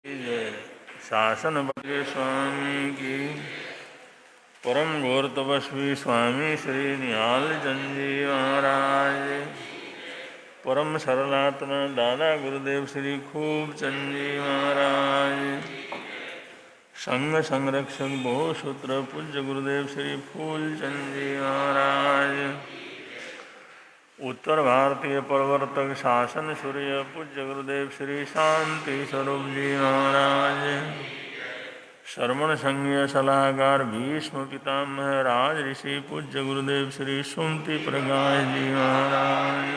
जय शासन भाग्य स्वामी की। परम गौर तपस्वी स्वामी श्री निहाल चंद जी महाराज, परम सरलात्मा दादा गुरुदेव श्री खूब चंद जी महाराज, संघ संरक्षक बहुसूत्र पूज्य गुरुदेव श्री फूल चंद जी महाराज, उत्तर भारतीय प्रवर्तक शासन सूर्य पूज्य गुरुदेव श्री शांति स्वरूप जी महाराज, श्रवण संघीय सलाहकार भीष्म पितामह राज ऋषि पूज्य गुरुदेव श्री सुमति प्रकाश जी महाराज,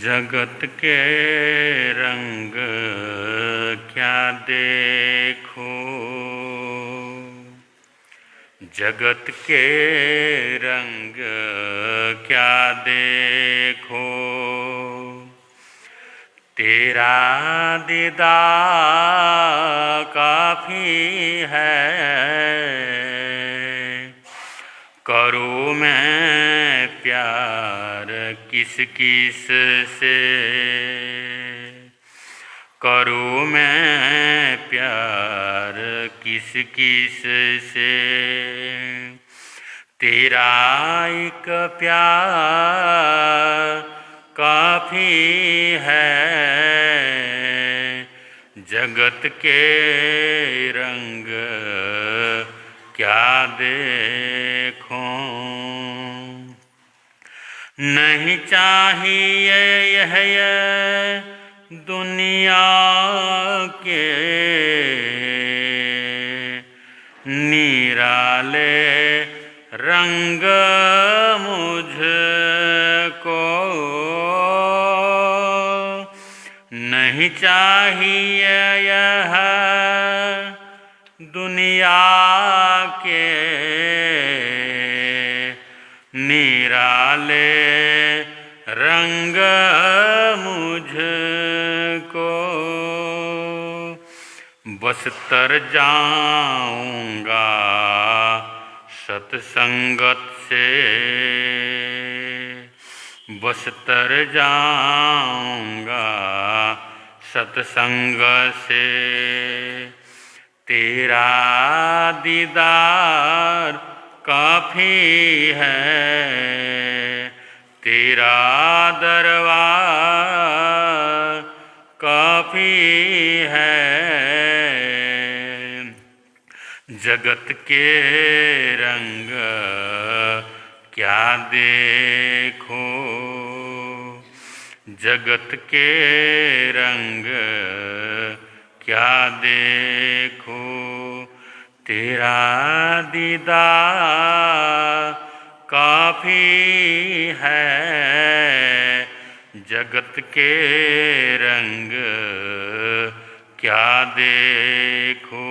जगत के रंग क्या देखो, जगत के रंग क्या देखो, तेरा दीदार काफ़ी है। करूँ मैं प्यार किस किस से, करूँ मैं प्यार किस किस से, तेरा एक प्यार काफ़ी है। जगत के रंग क्या देखूं, नहीं चाहिए यह दुनिया के निराले रंग मुझको नहीं चाहिए यह दुनिया के निराले रंग मुझको। बस तर जाऊंगा सत्संगत से, बस तर जाऊंगा सत्संग से। तेरा दीदार काफी है, तेरा दरबार काफी है। जगत के रंग क्या देखो, जगत के रंग क्या देखो। तेरा दीदार काफी है, जगत के रंग क्या देखो।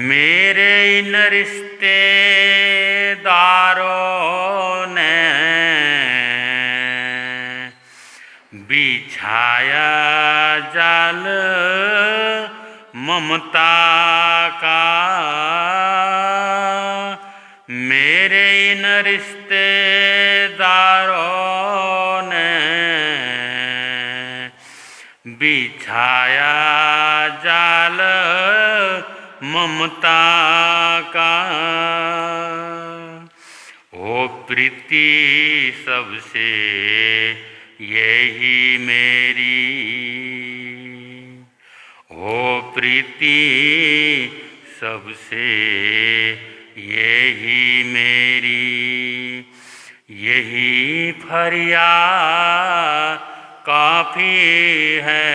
मेरे इन रिश्तेदारों ने बिछाया जाल ममता का, मेरे इन रिश्तेदारों ने बिछाया जाल ममता का। ओ प्रीति सबसे यही मेरी, ओ प्रीति सबसे यही मेरी। यही फरियाद काफी है,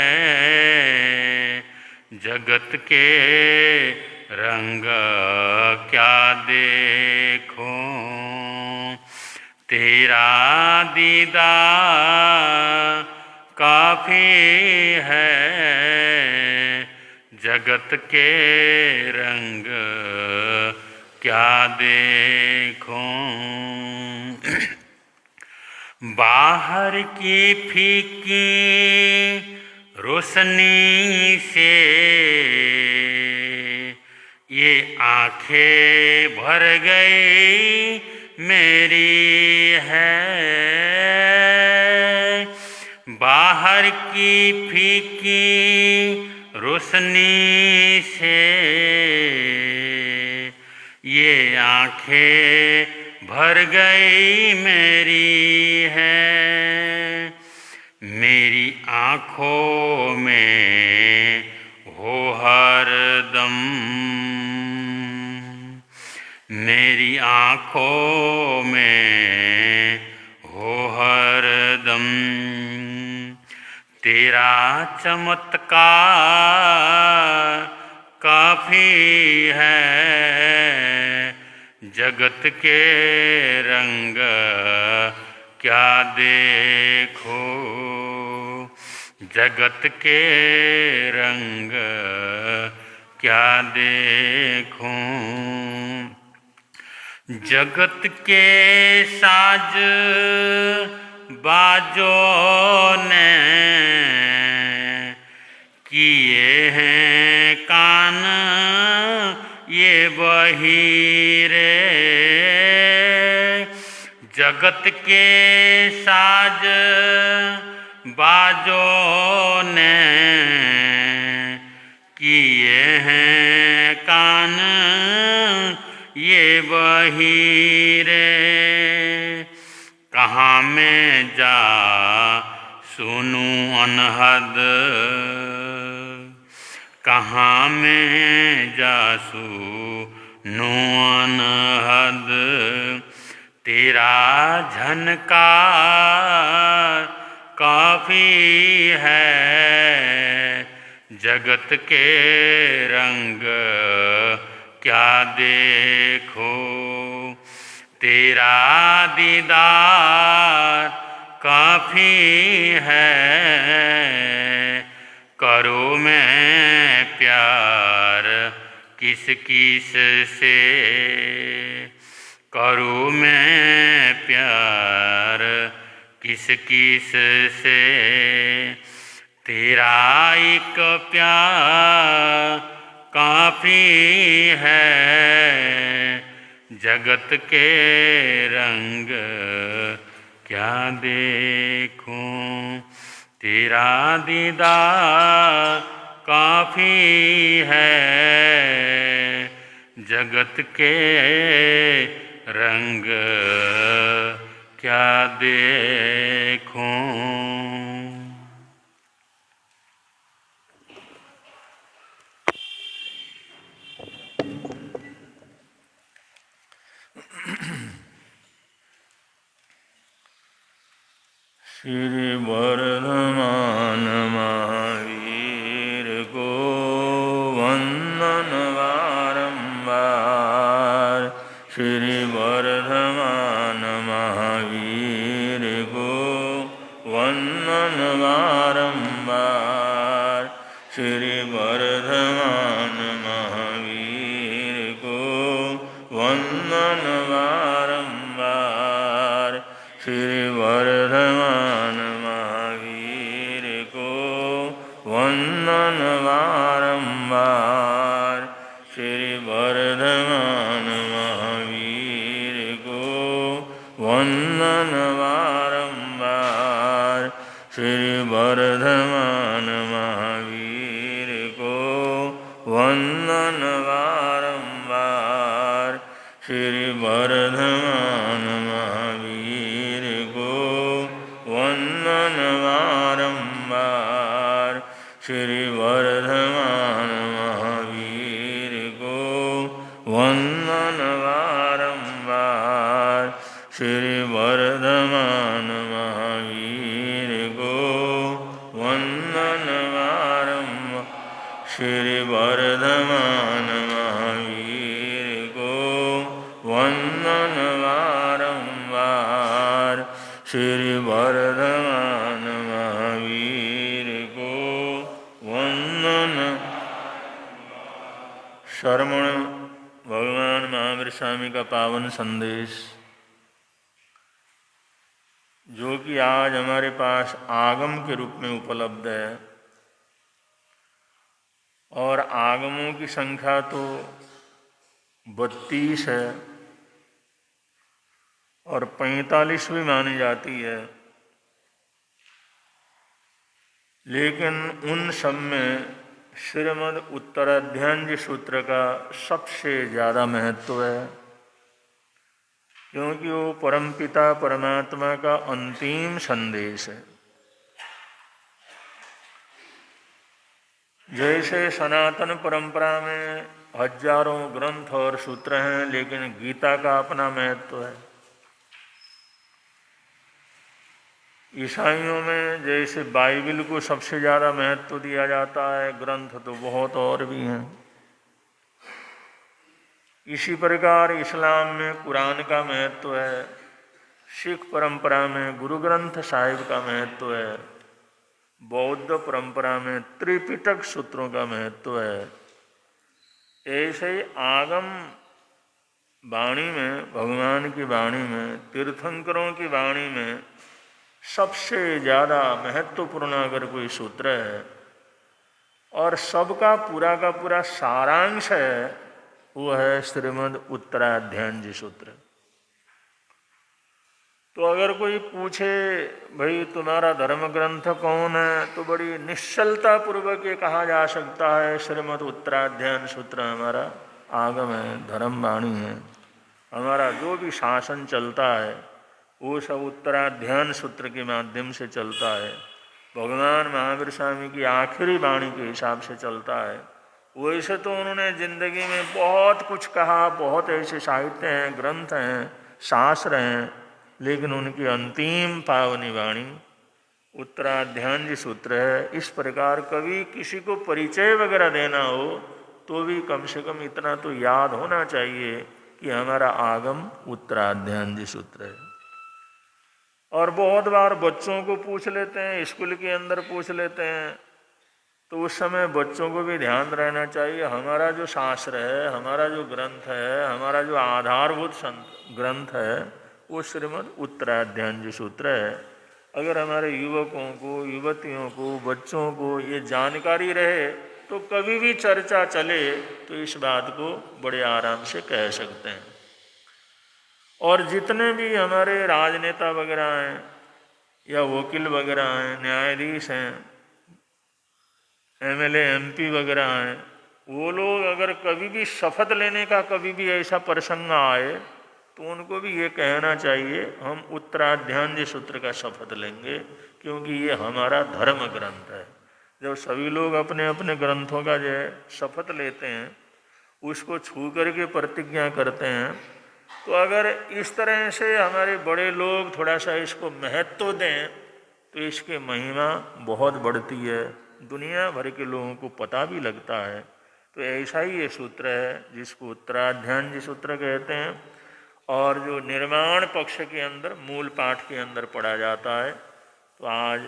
जगत के रंग क्या देखो। तेरा दीदार काफी है, जगत के रंग क्या देखो। बाहर की फीकी रोशनी से ये आंखें भर गई मेरी है, बाहर की फीकी रोशनी से ये आंखें भर गई मेरी है। मेरी आँखों में हो हरदम, मेरी आँखों में हो हरदम तेरा चमत्कार काफी है। जगत के रंग क्या देखो, जगत के रंग क्या देखो। जगत के साज बाजों ने किए हैं कान ये बहिरे, जगत के साज बाजों ने किए हैं कान ये बहिरे। कहाँ मैं जा सुनूं अनहद, कहाँ मैं जा सुनूं अनहद। तेरा झनकार काफी है। जगत के रंग क्या देखो। तेरा दीदार काफ़ी है, करो मैं प्यार किस किस से, करूँ मैं प्यार किस किस से। तेरा एक प्यार काफ़ी है, जगत के रंग क्या देखूं। तेरा दीदार काफ़ी है, जगत के रंग क्या देखूं। श्री वर्धमान महावीर को वंदन बारंबार। श्री वर्धमान महावीर को वंदन बारंबार। श्री वर्धमान महावीर को वंदन बारंबार। श्री वर्धमान महावीर को वंदन बारंबार। श्री वर्धमान महावीर को वंदन बारंबार। श्री वर्धमान महावीर को वंदन बारंबार। श्री वर्धमान महावीर को वंदन बारंबार। श्री वर्धमान महावीर को वंदन बारंबार। श्री वर्धमान महावीर को वंदन बारंबार। श्री वर्धमान महावीर को वंदन बारंबार। श्री वर्धमान महावीर को वंदन। श्रवण भगवान महावीर स्वामी का पावन संदेश, जो कि आज हमारे पास आगम के रूप में उपलब्ध है। और आगमों की संख्या तो 32 है और 45 मानी जाती है, लेकिन उन सब में श्रीमद् उत्तराध्यायी सूत्र का सबसे ज़्यादा महत्व है, क्योंकि वो परमपिता परमात्मा का अंतिम संदेश है। जैसे सनातन परंपरा में हजारों ग्रंथ और सूत्र हैं, लेकिन गीता का अपना महत्व है। ईसाइयों में जैसे बाइबिल को सबसे ज़्यादा महत्व दिया जाता है, ग्रंथ तो बहुत और भी हैं। इसी प्रकार इस्लाम में कुरान का महत्व है, सिख परंपरा में गुरु ग्रंथ साहिब का महत्व है, बौद्ध परंपरा में त्रिपिटक सूत्रों का महत्व है। ऐसे ही आगम वाणी में, भगवान की वाणी में, तीर्थंकरों की वाणी में सबसे ज़्यादा महत्वपूर्ण अगर कोई सूत्र है और सबका पूरा का पूरा सारांश है, वो है श्रीमद् उत्तराध्यायी सूत्र। तो अगर कोई पूछे भाई तुम्हारा धर्म ग्रंथ कौन है, तो बड़ी निश्चलता पूर्वक ये कहा जा सकता है श्रीमद् उत्तराध्यायी सूत्र हमारा आगम है, धर्म वाणी है। हमारा जो भी शासन चलता है वो सब उत्तराध्यायी सूत्र के माध्यम से चलता है। भगवान महावीर स्वामी की आखिरी वाणी के हिसाब से चलता है। वैसे तो उन्होंने जिंदगी में बहुत कुछ कहा, बहुत ऐसे साहित्य हैं, ग्रंथ हैं, शास्त्र हैं, लेकिन उनकी अंतिम पावनी वाणी उत्तराध्यायी सूत्र है। इस प्रकार कभी किसी को परिचय वगैरह देना हो तो भी कम से कम इतना तो याद होना चाहिए कि हमारा आगम उत्तराध्यायन सूत्र है। और बहुत बार बच्चों को पूछ लेते हैं, स्कूल के अंदर पूछ लेते हैं, तो उस समय बच्चों को भी ध्यान रहना चाहिए हमारा जो शास्त्र है, हमारा जो ग्रंथ है, हमारा जो आधारभूत ग्रंथ है वो श्रीमद् उत्तराध्यायन सूत्र है। अगर हमारे युवकों को, युवतियों को, बच्चों को ये जानकारी रहे तो कभी भी चर्चा चले तो इस बात को बड़े आराम से कह सकते हैं। और जितने भी हमारे राजनेता वगैरह हैं या वकील वगैरह हैं, न्यायाधीश हैं, एमएलए एमपी वगैरह हैं, वो लोग अगर कभी भी शपथ लेने का कभी भी ऐसा प्रसंग आए तो उनको भी ये कहना चाहिए हम उत्तराध्यान सूत्र का शपथ लेंगे, क्योंकि ये हमारा धर्म ग्रंथ है। जब सभी लोग अपने अपने ग्रंथों का जो है शपथ लेते हैं, उसको छू करके प्रतिज्ञा करते हैं, तो अगर इस तरह से हमारे बड़े लोग थोड़ा सा इसको महत्व दें तो इसकी महिमा बहुत बढ़ती है, दुनिया भर के लोगों को पता भी लगता है। तो ऐसा ही ये सूत्र है जिसको उत्तराध्यान सूत्र कहते हैं, और जो निर्माण पक्ष के अंदर मूल पाठ के अंदर पढ़ा जाता है। तो आज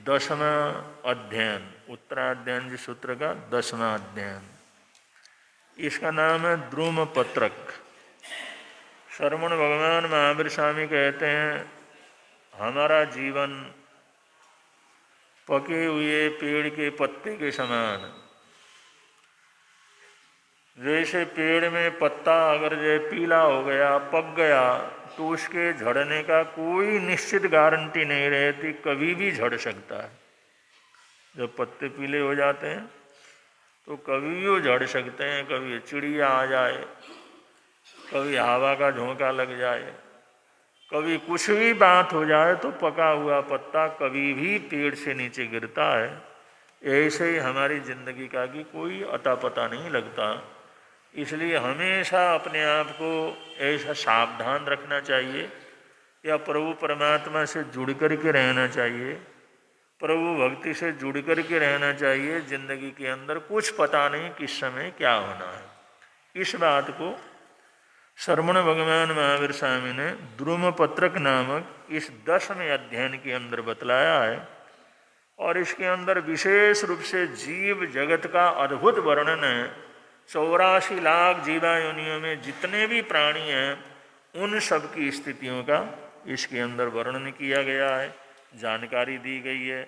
10वां अध्ययन, उत्तराध्यान सूत्र का 10वां अध्ययन, इसका नाम है द्रुम पत्रक। श्रवण भगवान महावीर स्वामी कहते हैं हमारा जीवन पके हुए पेड़ के पत्ते के समान। जैसे पेड़ में पत्ता अगर जो पीला हो गया, पक गया, तो उसके झड़ने का कोई निश्चित गारंटी नहीं रहती, कभी भी झड़ सकता है। जब पत्ते पीले हो जाते हैं तो कभी भी वो झड़ सकते हैं, कभी चिड़िया आ जाए, कभी हवा का झोंका लग जाए, कभी कुछ भी बात हो जाए तो पका हुआ पत्ता कभी भी पेड़ से नीचे गिरता है। ऐसे ही हमारी जिंदगी का भी कोई अता पता नहीं लगता। इसलिए हमेशा अपने आप को ऐसा सावधान रखना चाहिए या प्रभु परमात्मा से जुड़ कर के रहना चाहिए, प्रभु भक्ति से जुड़ कर के रहना चाहिए। जिंदगी के अंदर कुछ पता नहीं किस समय क्या होना है। इस बात को श्रवण भगवान महावीर स्वामी ने द्रुम पत्रक नामक इस 10वें अध्ययन के अंदर बतलाया है। और इसके अंदर विशेष रूप से जीव जगत का अद्भुत वर्णन है। 84 लाख जीवायोनियों में जितने भी प्राणी हैं उन सब की स्थितियों का इसके अंदर वर्णन किया गया है, जानकारी दी गई है।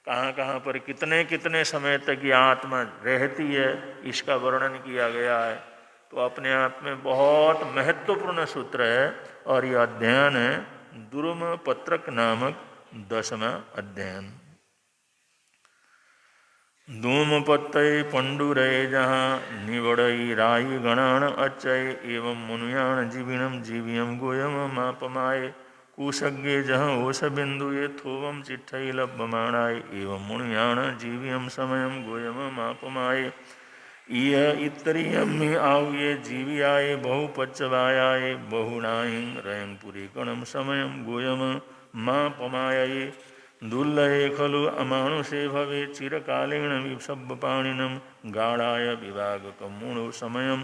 कहाँ कहाँ पर कितने कितने समय तक ये आत्मा रहती है इसका वर्णन किया गया है। तो अपने आप में बहुत महत्वपूर्ण सूत्र है और यह अध्ययन है द्रुम पत्रक नामक 10वां अध्ययन। धूम पत्तय पंडुरय जहाँ निवड़ई राई गणान अचय एवं मुनुयान जीविनम जीवियम गोयम मापमाय कुशज्ञे जहाँ ओष बिंदु ये थोवम चिट्ठई लभ्यमाणाय एवं मुनुयान जीवियम समयम गोयम मापमाय यह इतरियम में आव ये जीवियाय बहु पच्चवायाय बहुनाहिं रयं पुरी कणम समयम गोयम मापमाय दुर्लभे खलु अमानुषे भवे चिरकालेन विसब्बपाणिनं गाढाय विभागकमुणो समयं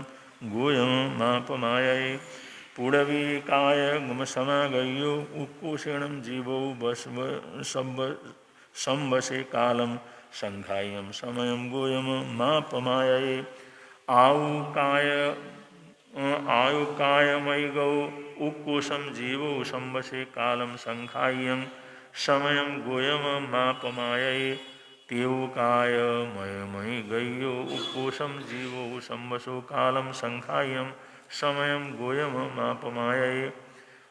गोयं मापमायै पुडवीकाय गुमसमागयो उक्कुषेणं जीवो संवसे कालं संख्यायं समयं गोयं मापमायै आयुकायमयि गौ उक्कुशं जीवो संवसे कालं संख्यायं समयं गोयम मापमायै तेवकाय मयमयि गयो उक्कुशं जीवो संवसो कालं संख्यायं समयं गोयम मापमायै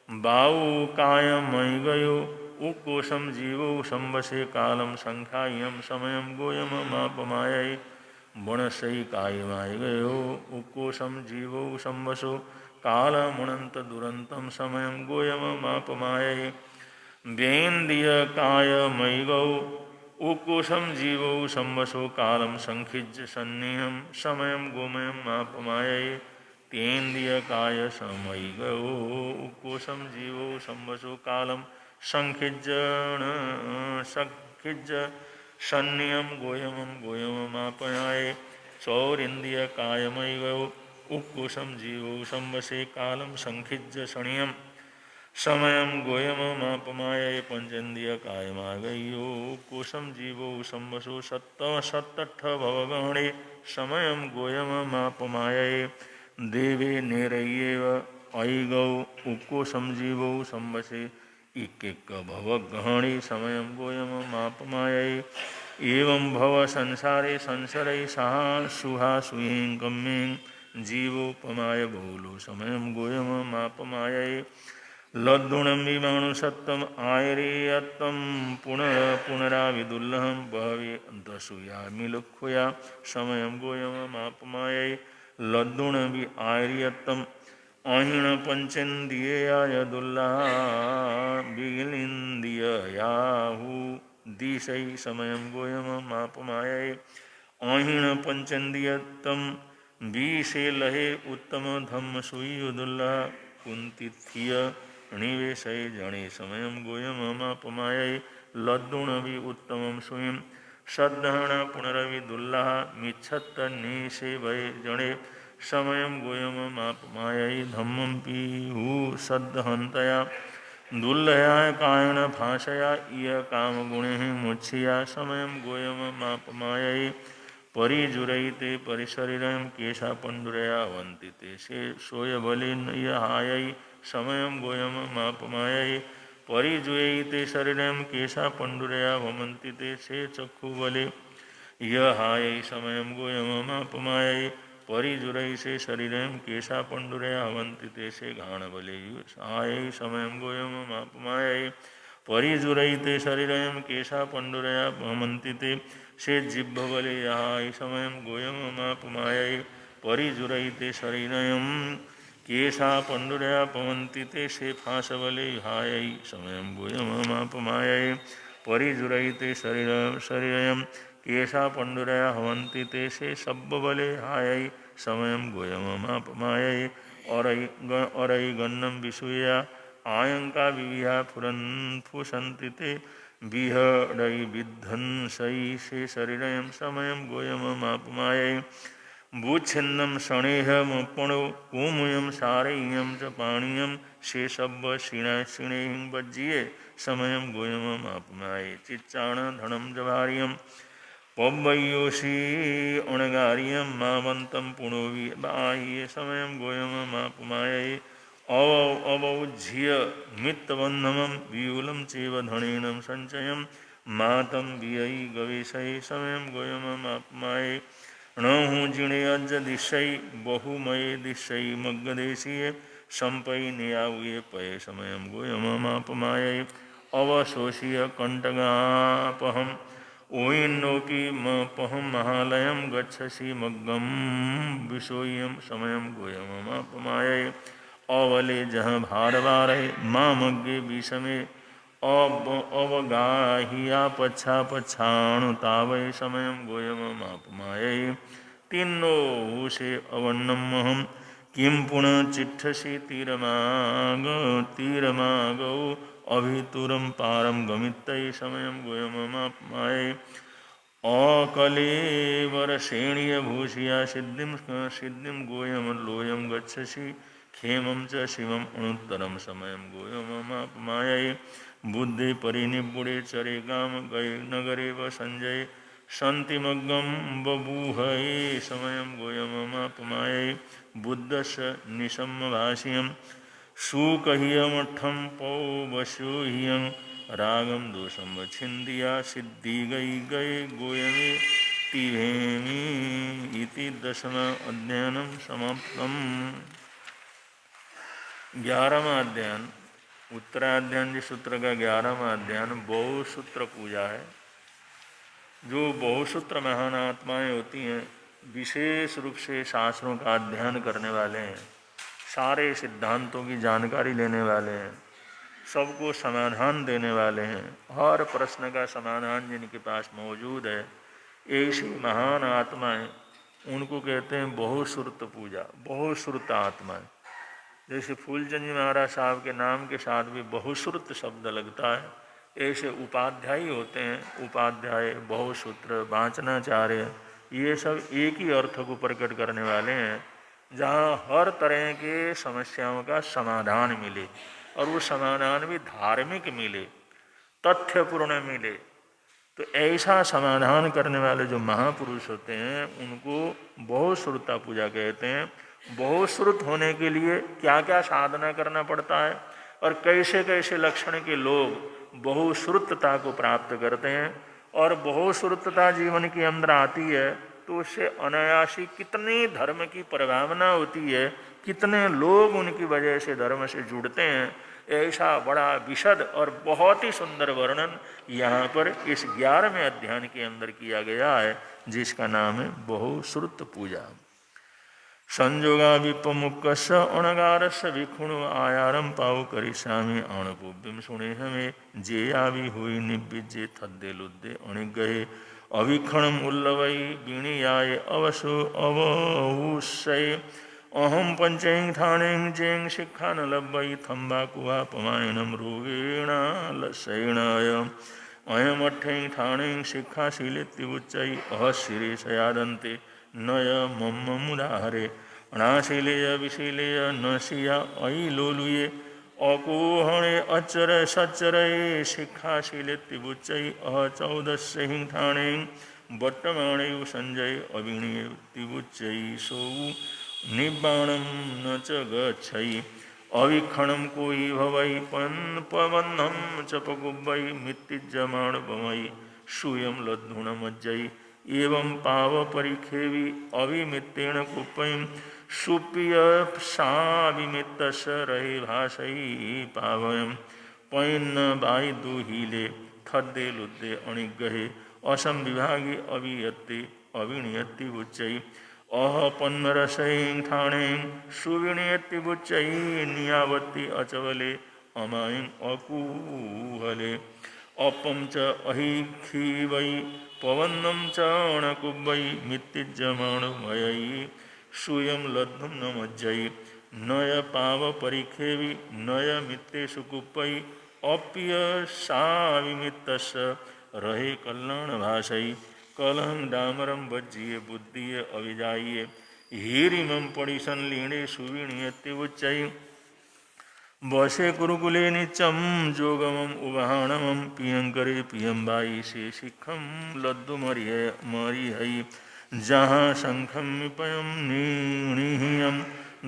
बाहुकायमयि गयो उक्कुशं जीवो संवसे कालं संख्यायं समयं गोयम मापमायै वनशयिकायमयि गयो उक्कुशं जीवो संवसो कालमनंत दुरंतं समयं गोयम मापमायै व्येन्द्रियकायमयि गौ उक्कुशं जीवो संवसो कालं संखिज्य सन्निहं समयं गोमयं मापमायै तेन्द्रियकाय समयि गौ उक्कुशं जीवो संवसो कालं संखिज्य सन्निहं गोयम मापयाय सौरिन्द्रिय कायमैव उक्कुशं जीवो संवसे कालं संखिज्य शणियम् समयं गोयममापमायै पंचेन्द्रिय कायमागयो कुशम जीवो संवसो सत्तठ भवगणे समयं गोयममापमायै देवे नेरय्येव ऐगौ उक्कुशम जीवो संवसे इक्केक भवगणे समयं गोयममापमायै एवं भव संसारे संसरै सहा सुहासुयें कम्यें जीवोपमाय बहुलो समयं गोयममापमायै लद्दुणं विमानुषत्तम आयरेयत्तं पुनराविदुल्लहं बहवे दशुयामिलुक्खुया समयं गोयममापमायै लद्दुणवि आयरेयत्तम अहिण पंचेन्द्रियाय दुल्लहा बिगिलिन्द्रियाहु दिशै समयं गोयममापमायै अहिण पंचेन्द्रियत्तम बीसे लहे उत्तम धम्म सुयुदुल्लहा कुंतिथिय निवेशय जणे समयं गोयममापमायै लद्दुणवि उत्तमं सुयं सद्धहण पुनरवि दुल्लहा मिच्छत्त निषेवय जणे समयं गोयममापमायै धम्मं पीहु सद्धहन्तया दुल्लया कायन भाषया इय कामगुणैः मुच्छया समयं गोयममापमायै परिजुरैते परिशरीरं केशा पंडुरया वन्तिते से सोयबलिनहायै समयं गोयममापमायै परिजुयैते शरीरं केशा पंडुरया वमन्तिते से चक्षुबले यहायै समयं गोयममापमायै परिजुरै से शरीरं केशा पंडुरया वन्तिते से घाणबले हायै समयं गोयममापमायै परिजुरैते शरीरं केशा पंडुरया वमन्तिते से जिह्वबले यहायै समयं गोयममापमायै परिजुरैते शरीरं केशा पंडुरया पवन्तिते से फासबले हायै समयं गोयममापमायै परिजुरैते शरीरं केशा पंडुरया हवन्तिते से सब्बबले हायै समयं गोयममापमायै औरै गन्नं विसूया आयंका विविहा फुसन्तिते बिहडै विध्वंसै से शरीरं समयं गोयममापमायै भूच्छिन्नं शणेहमपणो कोमुयं सारय्यं च पाणीयं से सब्ब क्षीणैः वज्जिये समयं गोयममापमायै चिच्चाण धनं जभार्यं पव्वयोषि अणगार्यं मामन्तं पुणोवि बाह्ये समयं गोयममापमायै अवौज्य मित्तबन्धमं वियुलं चैव धनेन संचयं मातं वियै गवेशै समयं गोयममापमायै नहु जिणे अज्ज दिशै बहुमये दिशै मग्गदेशीये संपै नियावये पये समयं गोयममापमायै अवशोषीय कंटगापहं ओयिन्नोपि मपहं महालयं गच्छसि मग्गं विषोयं समयं गोयममापमायै अवले जहाँ भारवारे मामग्गे विषमे अवगाहिया पच्छा पच्छाणु तावै समयं गोयममापमायै तिन्नो हुषे अवन्नमहं किं पुनः चिट्ठसि तीरमागौ अभितुरं पारं गमित्तै समयं गोयममापमायै अकलेवरसेणीय भूषिया सिद्धिं गोयम लोयं गच्छसि क्षेमं च शिवम् अनुत्तरं समयं गोयममापमायै बुद्धि परिनिब्बुडे चरे गाम गये नगरे व संजय शान्तिमग्गं बभूहये समयं गोयममापमायै बुद्धस्य निशम्यभाष्यं सुकह्यमठं पौवस्योह्यं रागं दोषं वच्छिन्द्रिया सिद्धि गये गोयमे तिभेमि इति 10वां अध्ययनं समाप्तम्। 11वां अध्ययन उत्तराध्ययन जी सूत्र का 11वां अध्ययन बहुसूत्र पूजा है। जो बहुसूत्र महान आत्माएं होती हैं विशेष रूप से शास्त्रों का अध्ययन करने वाले हैं, सारे सिद्धांतों की जानकारी लेने वाले हैं, सबको समाधान देने वाले हैं, हर प्रश्न का समाधान जिनके पास मौजूद है, ऐसी महान आत्माएं उनको कहते हैं बहुश्रुत पूजा, बहुश्रुत आत्माएं। जैसे फूलचंद जी महाराज साहब के नाम के साथ भी बहुश्रुत शब्द लगता है, ऐसे उपाध्यायी होते हैं, उपाध्याय, बहुसूत्र, वाचनाचार्य, ये सब एक ही अर्थ को प्रकट करने वाले हैं, जहाँ हर तरह के समस्याओं का समाधान मिले और वो समाधान भी धार्मिक मिले, तथ्यपूर्ण मिले। तो ऐसा समाधान करने वाले जो महापुरुष होते हैं उनको बहुश्रुता पूजा कहते हैं। बहुश्रुत होने के लिए क्या क्या साधना करना पड़ता है और कैसे कैसे लक्षण के लोग बहुश्रुतता को प्राप्त करते हैं, और बहुश्रुतता जीवन के अंदर आती है तो उससे अनायासी कितने धर्म की प्रभावना होती है, कितने लोग उनकी वजह से धर्म से जुड़ते हैं। ऐसा बड़ा विशद और बहुत ही सुंदर वर्णन यहाँ पर इस 11वें अध्याय के अंदर किया गया है, जिसका नाम है बहुश्रुत पूजा। संजोगा विपमुक्ष अणगारस विखुणु आयारम पाव करिष्यामि अणपुव्यम सुने हमें जे आवी हुई निविजे थद्दे लुद्दे अणिक गहे अभिक्षणम उल्लवई वीणियाय अवसु अवहुषय अहम पंचैं थाणें जें शिक्षा न लब्बई थम्बाकुआ पमायनम रोगेण लसैणाय अयमठ्ठैं थाणें शिक्षाशीलेत्युच्चै अहशिरे सयादन्ते नय मम मुदाहरे अनाशीलेय विशीलेय न सिया अयि लोलुये अकोहणे अचर सचरये शिक्षाशीलेत्युच्चै अह 14 थाणें बट्टमाणे संजय अविणीत्युच्चै सौ निब्बाणं न च गच्छै अविक्षणं कोई भवै पवन्नं च पगुब्बै मित्तिज्यमाण बमयि सूयं लद्धुणमज्जै एवं पाव परिखेवि अविमित्तेण कुप्पैं सुप्य साविमित्तस रहे भाषै पावयं पैन्न बाई दुहिले थद्दे लुद्दे अणिगहे असम विभागे अवियत्ते अविणयत्ति उच्चै अह पन्नरसैं थाणें सुविणयत्ति उच्चै नियावत्ति अचवले अमायं अकुहले अपं च अहिखिवै पवन्नं च अणकुब्बै मित्तिज्यमाणमयै सूयं लद्धुं न मज्जै नय पाव परिखेवि नय मित्तेषु कुप्पै अप्य साविमित्तस रहे कल्याण भाषै कलहं डामरं वज्रिये बुद्धिये अविजाये हीरिमं पडिशन लीणे सुविणीयत्युच्चै वशे कुरुकुले नित्यं जोगमं उवाहणमं पियंकरे पियंबाई से शिखम लद्दु मरिहै जहाँ शंखम विपयम निहियम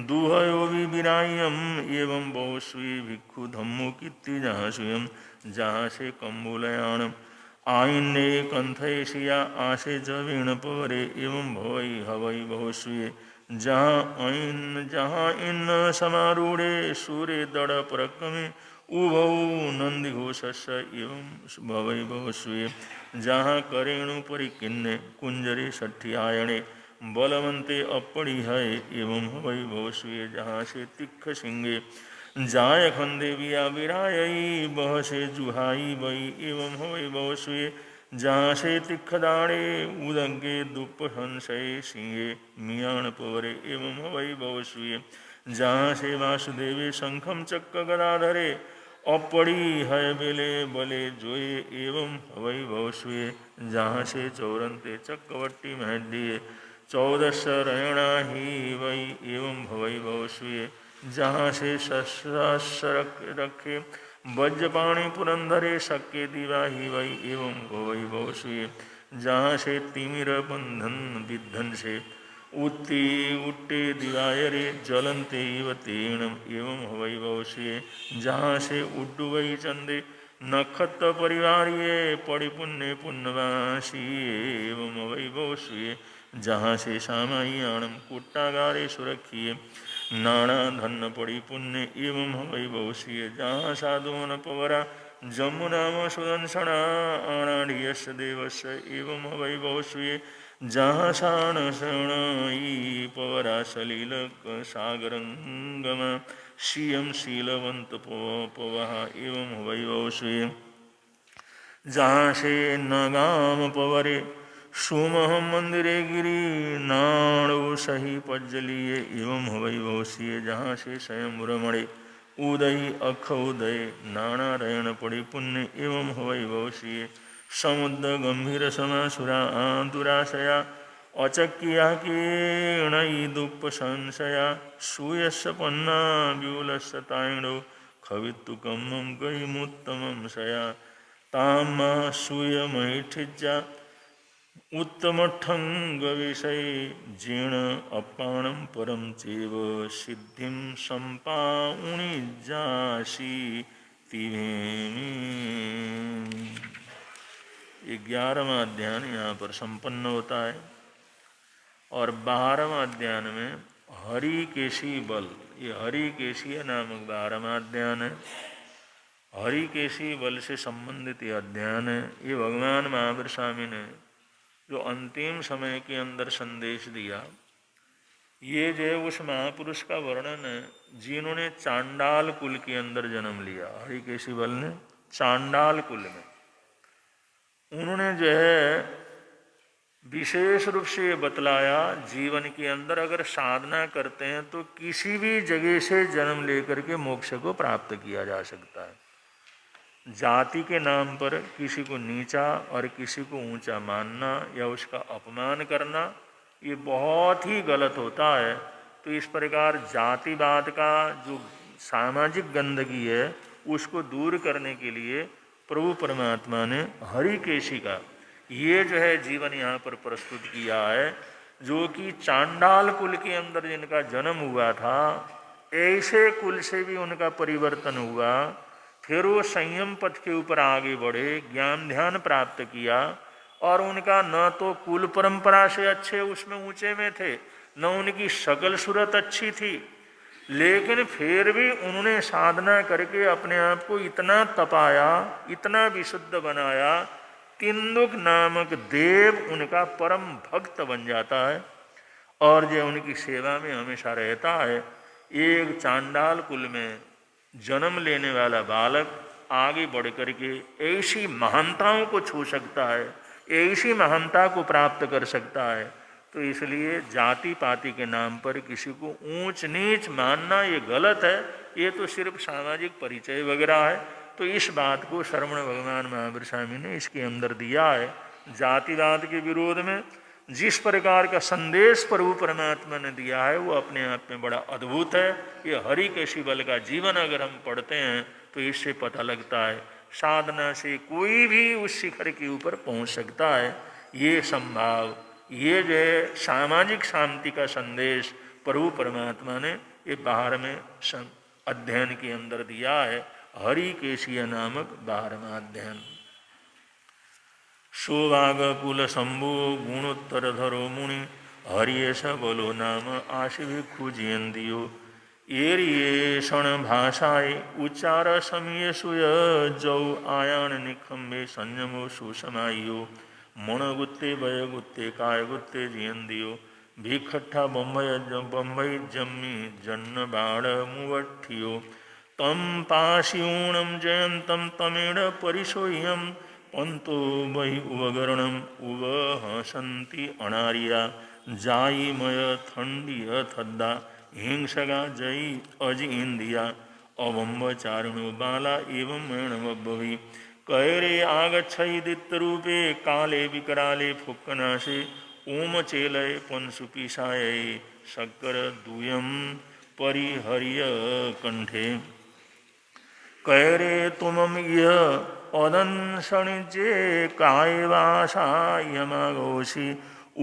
दुहयो विरायम एवं बहुस्वी भिक्षु धम्मो कीर्ति जहाँ स्वयं जहाँ से कम्बुलयाण आइन्ने कंथयसिया आशे च वीण पवरे एवं भवै हवै बहुस्वी जहाँ इन समारूढ़े सूर्य दड़ परक्रमे उभौ नंदिघोषस्य एवं भवै बहुस्वे जहाँ करेणु परिकिन्ने कुंजरे षठ्यायणे बलवंते अपरिहय एवं हवै बहुस्वे जहाँ से तिख सिंगे जाय खंदे विया विरायई बहसे जुहाई वै एवं हवै बहुस्वे जहाँ से तिखदाणे उदंगे दुप संशय सिंहे मियाण पवरे एवं हवै बहुस्वे जहाँ से वासुदेवे शंखम चक्र गदाधरे अपड़ी है बेले बले जोए एवं हवै बहुस्वे जहाँ से चौरंते चक्रवर्ती महदिये 14 रयणा ही वै एवं भवै बहुस्वे जहाँ से शस्त्र रखे वज्रपाणी पुरंदरे शक्य दिवाही वै एवं भवै बहुस्वे जहाँ से तिमिर बंधन विद्धन से उत्ते उट्टे दिवायरे ज्वलंते इव तेणम एवं हवै बहुस्वे जहाँ से उड्डुवै चंदे नक्षत्र परिवारिये पड़िपुण्य पुण्यवासी एवं हवै बहुस्वे जहाँ से सामाय्याणम कुट्टागारे सुरक्षिये नाना धन पड़ी पुण्य एवं हवै बहुस्वे जहाँ साधुवन पवरा जमुनाम सुदंसना आणाढ़ियस देवस एवं हवै बहुस्वे जहाँ शाण शरणई पवरा सलील सागरंगम शियम शीलवंत पवह एवं हवै बहुस्वे जहाँ से नगाम पवरे सुमहम मंदिरे गिरी नाणो सही पज्जलिए एवं हवै बहुस्वे जहाँ से स्वयं रमणे उदय अख उदय नाना रयण पड़ी पुण्य एवं हवै बहुस्वे समुद्र गंभीर समासुरा दुराशया अचक्कियाकीर्णैदुपसंशया सूयस्य पन्ना व्यूलस्य तायिणो खवित्तुकम्मं गयिमुत्तमं शया ताम्मा सूयमैठिज्या उत्तमठंगविषये जीर्ण अपाणं परम चेव सिद्धिं संपाउणिजासी तिभेमि। 11वां अध्याय यहाँ पर संपन्न होता है और 12वां अध्याय में हरिकेशी बल, ये हरिकेशीय नामक 12वां अध्याय है। हरिकेशी बल से संबंधित ये अध्याय है। ये भगवान महावीर स्वामी ने जो अंतिम समय के अंदर संदेश दिया, ये जो उस महापुरुष का वर्णन है जिन्होंने चांडाल कुल के अंदर जन्म लिया। हरिकेशी बल ने चांडाल कुल में उन्होंने जो है विशेष रूप से बतलाया, जीवन के अंदर अगर साधना करते हैं तो किसी भी जगह से जन्म लेकर के मोक्ष को प्राप्त किया जा सकता है। जाति के नाम पर किसी को नीचा और किसी को ऊंचा मानना या उसका अपमान करना, ये बहुत ही गलत होता है। तो इस प्रकार जातिवाद का जो सामाजिक गंदगी है उसको दूर करने के लिए प्रभु परमात्मा ने हरिकेशी का ये जो है जीवन यहाँ पर प्रस्तुत किया है, जो कि चांडाल कुल के अंदर जिनका जन्म हुआ था, ऐसे कुल से भी उनका परिवर्तन हुआ। फिर वो संयम पथ के ऊपर आगे बढ़े, ज्ञान ध्यान प्राप्त किया और उनका न तो कुल परंपरा से अच्छे उसमें ऊंचे में थे, न उनकी शकल सूरत अच्छी थी, लेकिन फिर भी उन्होंने साधना करके अपने आप को इतना तपाया, इतना विशुद्ध बनाया, तिन्दुक नामक देव उनका परम भक्त बन जाता है और जो उनकी सेवा में हमेशा रहता है। एक चांडाल कुल में जन्म लेने वाला बालक आगे बढ़ करके ऐसी महानताओं को छू सकता है, ऐसी महानता को प्राप्त कर सकता है। तो इसलिए जाति पाति के नाम पर किसी को ऊंच नीच मानना ये गलत है, ये तो सिर्फ सामाजिक परिचय वगैरह है। तो इस बात को श्रवण भगवान महावीर स्वामी ने इसके अंदर दिया है। जातिवाद के विरोध में जिस प्रकार का संदेश प्रभु परमात्मा ने दिया है वो अपने आप में बड़ा अद्भुत है। ये हरिकेशी बल का जीवन अगर हम पढ़ते हैं तो इससे पता लगता है साधना से कोई भी उस शिखर के ऊपर पहुंच सकता है। ये संभाव, ये जो सामाजिक शांति का संदेश प्रभु परमात्मा ने ये 12वें अध्ययन के अंदर दिया है। हरिकेशीय नामक 12वां अध्ययन। सौभाग कुल शंभु गुणोत्तर धरो मुनि हरियेश बोलो नाम आशि भिक्षु जियंदियो एरिये क्षण भाषाए उच्चार समय सुय जौ आयान निखंबे संयमो सुसमाइयो मण गुत्ते भय गुत्ते काय गुत्ते जियंदियो भिखट्ठा बम्बई जम्मी जन्न बाण मुवठियो तम पाशिऊणम जयंतम तमेण परिशोह्यम पंतो वही उवगरणम उव हसंती अनारिया जाईमय थंडिय थद्दा हिंसगा जयी अज इंदिया अवम्ब चारुणो बाला एवं मेणवभवी कैरे आगच्छदितरूपे काले विकराले फुक्कनाशे ओम चेलय पंसुपिशाय शक्कर दूयम परिहर्य कंठे कैरे तुमम यह अदंसणिजे कायवासायमागोषि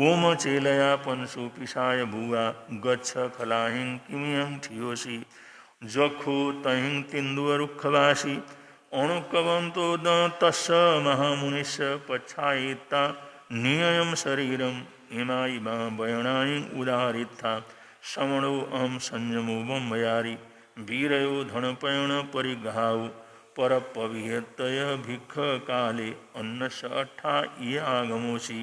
ओम चेलया पंसु पिशाय भुआ गच्छ खलाहिं किमियं ठियोषि जखु तहिं तिन्दुवरुखवासी अणुकवंतो द तस्य महामुनिश्च पच्छायिता निययं शरीरम इमा बयणाई उदारिता समणो अहम संयमो बम्बयारी वीरयो धनपयण परिघाव पर पविहतय भिक्ख काले अन्न अट्ठा ये आगमोषि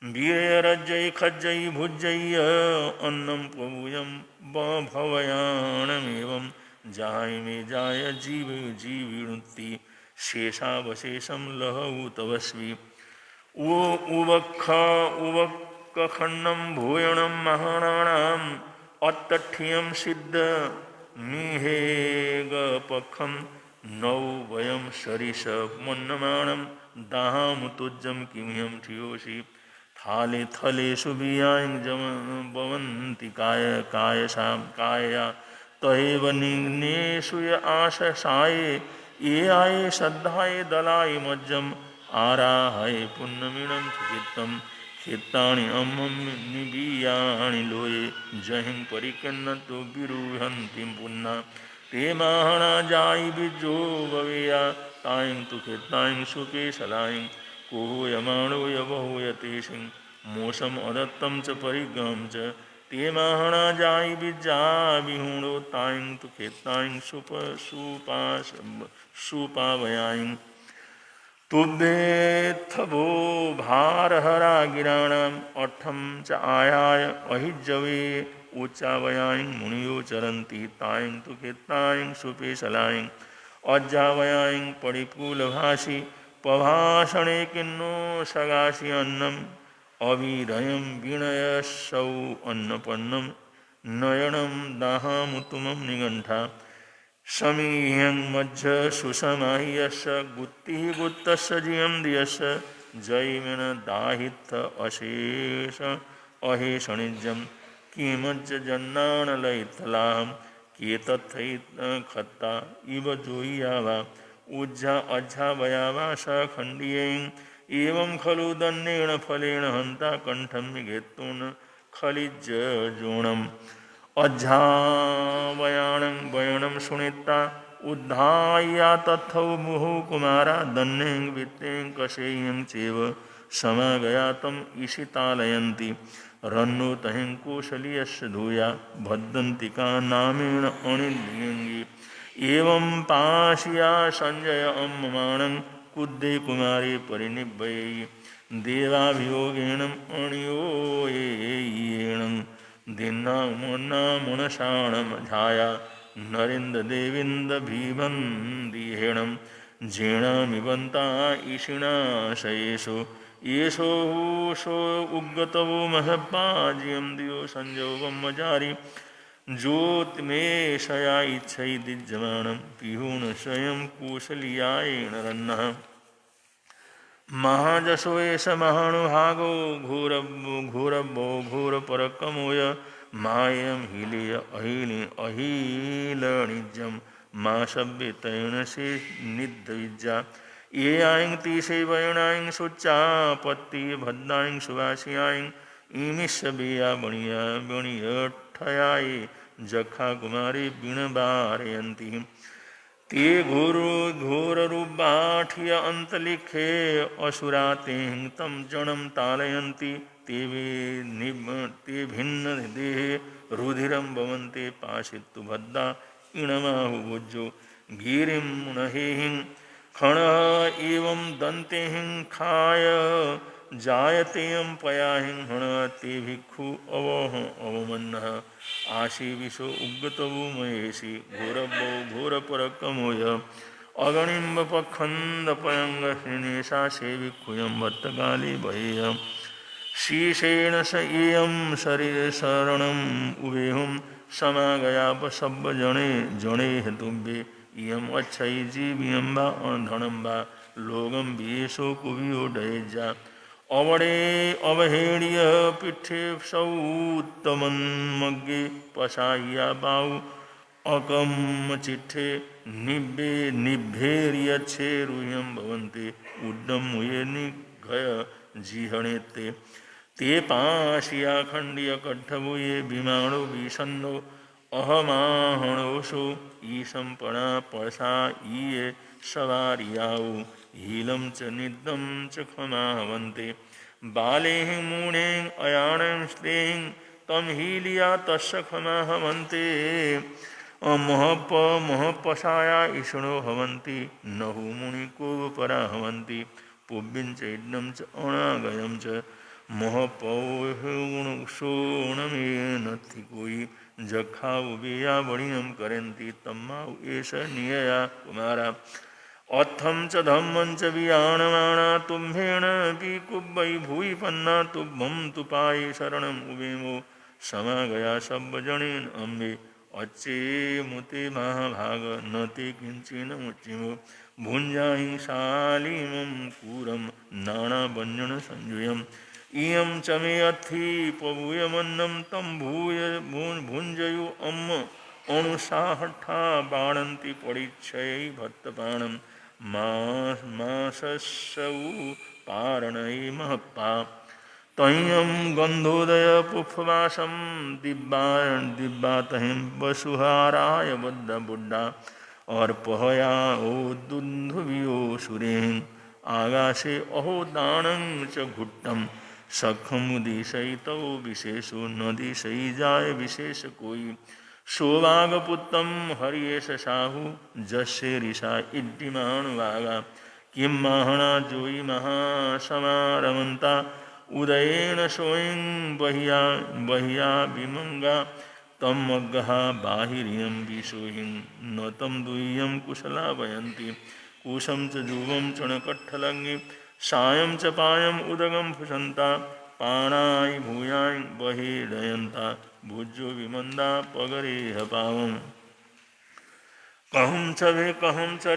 वीररज्जय खज्जय भुज्जय अन्नम पवूयम भवयाणमेवं जाय मे जाय जीव जीविणुत्ति शेषावशेषम लहऊ तवस्वी उवक्खण्डं भूयणं महाणानाम् अत्तठ्यं सिद्ध मिहेगपखं नौ वयं शरीष मन्नमाणं दाहामुतुज्जं किमियं ठियोषि थाले थलेषु बियां भवन्ति कायया तहेव निग्नेषु य आशसाये ये आये श्रद्धाये दलाय मज्जम आराहये पुण्यमीनं सुचित्तं चित्तानि अम्मं निबीयानि लोये जहिं परिकिन्नतु विरुहन्ति पुन्ना ते माहणा जायि बिजो भवेया तायं तु चित्तायं सुखे सलायं कुहूयमाणो यवहूयते सिंह मोषम अदत्तं च परिगं च ते माहणा जायि बिजा विहूणो तायं तु खेतायं सुपावयायं तुभ्येत्थवो भारहरा गिराणाम् अठं च आयाय अहिज्जवे उच्चावयायं मुनियो चरन्ति तायं तु खेतायं सुपेशलायं अज्जावयायं परिपूलभाषि पभाषणे किन्नो सगासि अन्नम् अविरयं विनयसौ अन्नपन्नं नयनं दाहामुत्तमं निगण्ठा समीह्यं मज्ज सुसमाह्यस्य गुत्तिः गुत्तस्य जियं दियस्य जैमिन दाहित्थ अशेष अहेषणिज्यं किमज्ज जन्नानलयितलां केतत्थैखत्ता इव जोह्यावा उज्झा अज्झावयावा स खण्डियैं एवं खलु दन्नेन फलेन हन्ता कण्ठं निघेत्तुन खलिज्जोणम् अज्झावयाणं वयनं सुनिता उद्धाया तथौ मुहुः कुमारा दन्नें वित्तें कषेयं चेव समागयातम् ईशितालयन्ति रन्नुतहिं कौशल्यस्य धूया भद्दन्ति का नामेन अणिलिङ्गि एवं पाशिया संजय अम्ममाणं कुद्धे कुमारे परिनिभ्यये देवाभियोगेन अणियोयेयेणं दिन्नामनसाणं झाया नरेन्द्रदेवीन्दभीमन्दिहेणं जीर्णामिबन्ता ईशिणाशयेषु येषो हूषो उग्गतवो महपाज्यं दियो संजो ब्रह्मचारी ज्योतिमेषया इच्छैदिज्यमानं पिहून स्वयं कौशल्यायेन रन्नः महाजशो एष महानुभागो घोरभो घोरपरकमोय मायं हीलेय अहीलनिज्यं मा सभ्यतेन से निद्विज्जा ये आयं तीसे वयणायं शुच्चापत्ति भद्रायं सुवास्यायं ईमिषबेया बणियठयाये जखा कुमारी बीणवारयन्ति ते घोररूपाठ्य अन्तलिखे असुरा तें तं जनं तालयन्ति ते भिन्नदेहे रुधिरं भवन्ते पाशितु भद्दा इणमाहुभुजो गिरिं मुनहेहिं खणः एवं दन्तेहिं खाय जायतेयं पयाहिं हण ते भिक्षु अवमन्नः आशीविशो उग्गतवो महेशि घोरभो घोरपरकमोय अगणिम्बपखन्दपयङ्गश्रीनेशा सेविक्षुयं भट्टकाले भयेय शीशेन स इयं शरणम् उवेहुं समागयापसव्यजने जने हेतुभ्ये इयम् अच्छै जीवियं वा धनं वा लोगं वियेषो कुवियोडयेजा अवडे अवहेड्य पीठे सौत्तमन्मग्गे पशाय्या बाहु अकम्मचिट्ठे निभ्येर्यच्छे रुह्यं भवन्ते उड्डं मुये निघय जिहणेते ते पाशिया खण्ड्य कड्ढवुये विमाणो विषन्नो अहमाहणोषु ईशं पणा पशा ईये सवार्याऊ हीलं च निदं च क्षमावन्ते बालेः मूढें अयाणं स्तें तं हीलिया तस्य क्षमाहवन्ते महपशाया ईषणो हवन्ति नहु मुनिकोपरा हवन्ति पुब्बिं च इड्नं च अनागयं च महपौषोणमेनथि कोई जखाऊ बेया बणियं करन्ति तम्माऊ एष नियया कुमारा अत्थं च धम्मं च वियाणमाणा तुम्भेण पीकुब्बै भूयि पन्ना तुभ्यं तुपाये शरणम् उवेमो समागया सब्बजनेन अम्बे अच्छे मुते महाभाग न ते किञ्चिन मुच्चिमो भुञ्जाहि शालीमं कूरं नानाभञ्जनसंयुयं इयं च मे अथि पभूयमन्नं तं भूय भुञ्जयु अम्म अणुसाहठा बाणन्ति परीक्षयै भक्तपाणं मासस्सौ पारणै महप्पा तय्यं गन्धोदय पुष्पवासं दिव्यातहिं वसुहाराय बुद्धा और पहया ओ दुन्धुवियो सुरें आगासे अहो दानं च घुट्टम सखमुदिशयितो विशेषो न दिशयि जाय विशेष कोई सौभागपुत्रम हरियेश साहु जस्य ऋषा इड्डिमान वागा किं महना जोई महासमारमन्ता उदयेन स्वयं बह्या विमंगा तम अग्गहा बाहिर्यं विशोहिं न तम दुह्यं कुशला वयन्ति कुशं च जुवं चणकट्ठलङ्गि सायं च पायं उदगं फुसन्ता पाणाय भूयाय बहिर्दयन्ता भुजो विमन्दा पगरेह पावम् कहं च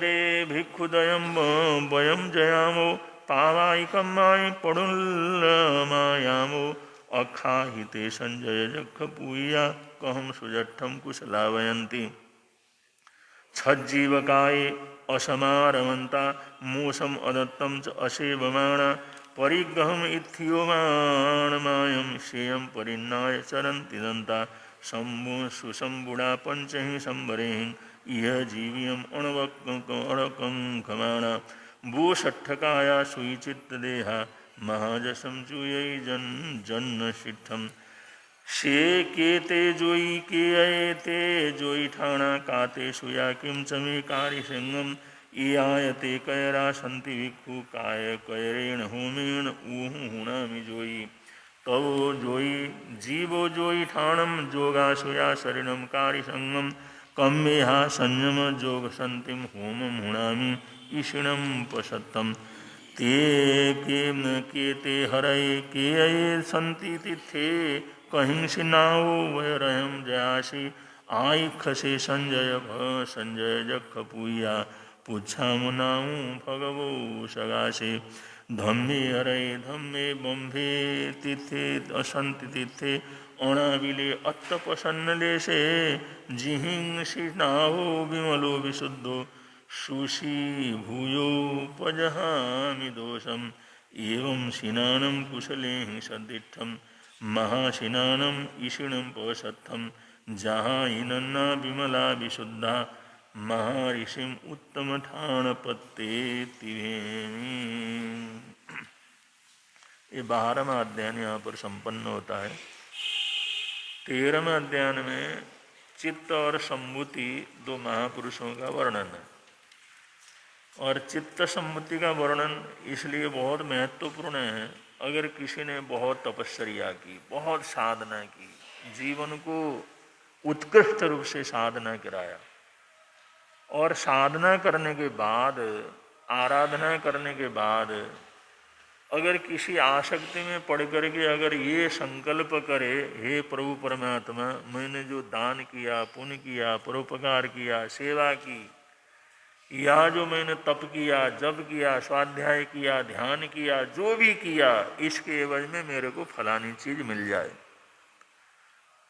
रे भिक्षुदयं वयं जयामो पावायिकमाय पडुल्लमायामो अखाहिते संजय जखपूया कहं सुजठं कुशला वयन्ति छज्जीवकाये असमारमन्ता मूसम अदत्तं च असेवमाणा परिग्रहम् इत्थ्योमाणमायं श्रेयं परिन्नाय चरन्ति दन्ता सुशम्बुडा पंचहि संवरें इह जीवियम् अणवकंखमाणा भूषट्ठकाया सुचित्तदेहा महाजसं चूयै जन्नशिठम् शे के ते जोई के अये ते जोई ठाणा काते सुया किम चमे कारी सिंगम आयते कैरा संति भिक्षु काय कैरेण होमेण ऊहु हुणामि जोई तवो जोई जीवो जोई ठाणम जोगा सुया शरणम कारी संगम कम्मेहा संयम जोग संतिम होमम हुणामि ईषिणम पशत्तम ते के ते हरये के अये संति तिथे कहीं सिनाओ वयरहम जयासी आई खसे संजय जख पूया पुछा मुनाऊ भगवो सगासे धम्मे हरये धम्मे बंभे तिथे असंति तिथे अणाविले अत्तपसन्नले से जिहिं सिनाओ विमलो विशुद्धो सुशी भूयो पजहामि दोषम एवं सिनानं कुशले सदिष्ठम महाशिनानम ईषिणं पवसत्थम जहाँ इनन्ना विमला विशुद्धा महर्षिम उत्तम ठाण पत्ते तिवेमी। ये 12वां अध्ययन यहाँ पर संपन्न होता है। 13वें अध्ययन में चित्त और सम्मुति दो महापुरुषों का वर्णन है और चित्त सम्मुति का वर्णन इसलिए बहुत महत्वपूर्ण है। अगर किसी ने बहुत तपस्या की, बहुत साधना की, जीवन को उत्कृष्ट रूप से साधना कराया और साधना करने के बाद, आराधना करने के बाद अगर किसी आसक्ति में पड़ करके अगर ये संकल्प करे, हे प्रभु परमात्मा, मैंने जो दान किया, पुण्य किया, परोपकार किया, सेवा की, या जो मैंने तप किया, जप किया, स्वाध्याय किया, ध्यान किया, जो भी किया, इसके एवज में मेरे को फलानी चीज मिल जाए,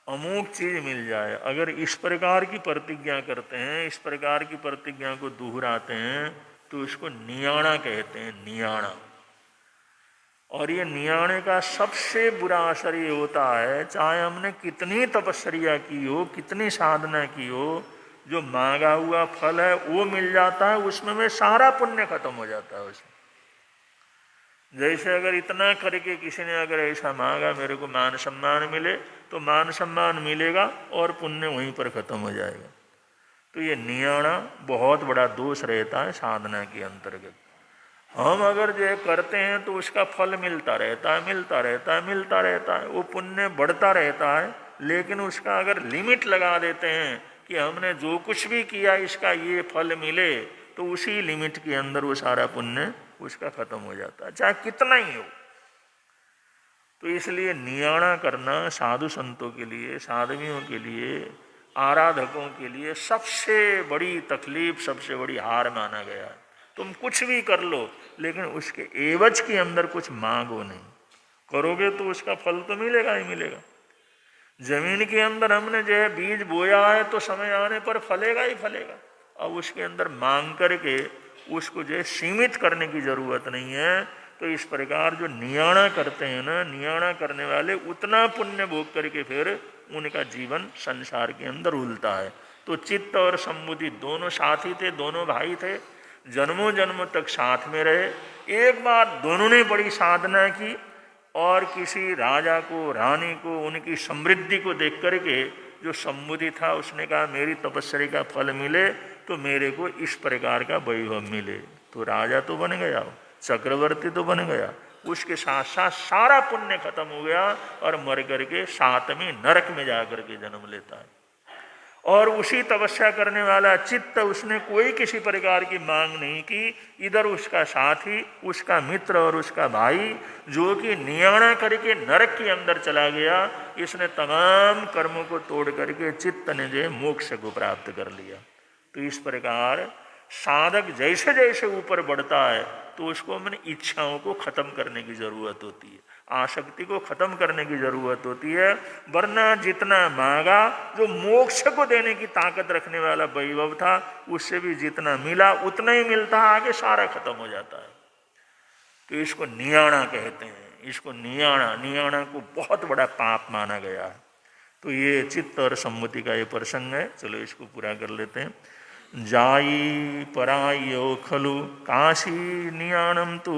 अमूक चीज मिल जाए, अगर इस प्रकार की प्रतिज्ञा करते हैं, इस प्रकार की प्रतिज्ञा को दोहराते हैं, तो इसको नियाणा कहते हैं, नियाणा। और ये नियाणे का सबसे बुरा असर ये होता है, चाहे हमने कितनी तपस्या की हो, कितनी साधना की हो, जो मांगा हुआ फल है वो मिल जाता है, उसमें में सारा पुण्य खत्म हो जाता है उसमें। जैसे अगर इतना करके किसी ने अगर ऐसा मांगा मेरे को मान सम्मान मिले, तो मान सम्मान मिलेगा और पुण्य वहीं पर खत्म हो जाएगा। तो ये नियाणा बहुत बड़ा दोष रहता है साधना के अंतर्गत। हम अगर जो करते हैं तो उसका फल मिलता रहता है, मिलता रहता है, मिलता रहता है, वो पुण्य बढ़ता रहता है। लेकिन उसका अगर लिमिट लगा देते हैं कि हमने जो कुछ भी किया इसका ये फल मिले, तो उसी लिमिट के अंदर वो सारा पुण्य उसका खत्म हो जाता है, चाहे कितना ही हो। तो इसलिए नियाणा करना साधु संतों के लिए, साधवियों के लिए, आराधकों के लिए सबसे बड़ी तकलीफ, सबसे बड़ी हार माना गया है। तुम कुछ भी कर लो, लेकिन उसके एवज के अंदर कुछ मांगो नहीं, करोगे तो उसका फल तो मिलेगा ही मिलेगा। जमीन के अंदर हमने जो है बीज बोया है तो समय आने पर फलेगा ही फलेगा। अब उसके अंदर मांग करके उसको जो है सीमित करने की जरूरत नहीं है। तो इस प्रकार जो नियाणा करते हैं ना, नियाणा करने वाले उतना पुण्य भोग करके फिर उनका जीवन संसार के अंदर उलता है। तो चित्त और सम्मुति दोनों साथी थे, दोनों भाई थे, जन्मों जन्मों तक साथ में रहे। एक बार दोनों ने बड़ी साधना की और किसी राजा को, रानी को, उनकी समृद्धि को देख करके जो सम्मुति था उसने कहा मेरी तपस्या का फल मिले तो मेरे को इस प्रकार का वैभव मिले। तो राजा तो बन गया, चक्रवर्ती तो बन गया, उसके साथ साथ सारा पुण्य खत्म हो गया और मर करके 7वें नरक में जाकर के जन्म लेता है। और उसी तपस्या करने वाला चित्त, उसने कोई किसी प्रकार की मांग नहीं की। इधर उसका साथी, उसका मित्र और उसका भाई जो कि नियाणा करके नरक के अंदर चला गया, इसने तमाम कर्मों को तोड़ करके चित्त ने जो मोक्ष को प्राप्त कर लिया। तो इस प्रकार साधक जैसे जैसे ऊपर बढ़ता है तो उसको अपनी इच्छाओं को खत्म करने की जरूरत होती है, आसक्ति को खत्म करने की जरूरत होती है। वरना जितना मांगा, जो मोक्ष को देने की ताकत रखने वाला वैभव था, उससे भी जितना मिला उतना ही मिलता है, आगे सारा खत्म हो जाता है। तो इसको नियाणा कहते हैं। इसको नियाणा, नियाणा को बहुत बड़ा पाप माना गया है। तो ये चित्त और सम्मुति का ये प्रसंग है। चलो इसको पूरा कर लेते हैं। जाई परायो खलु काशी नियाणम तु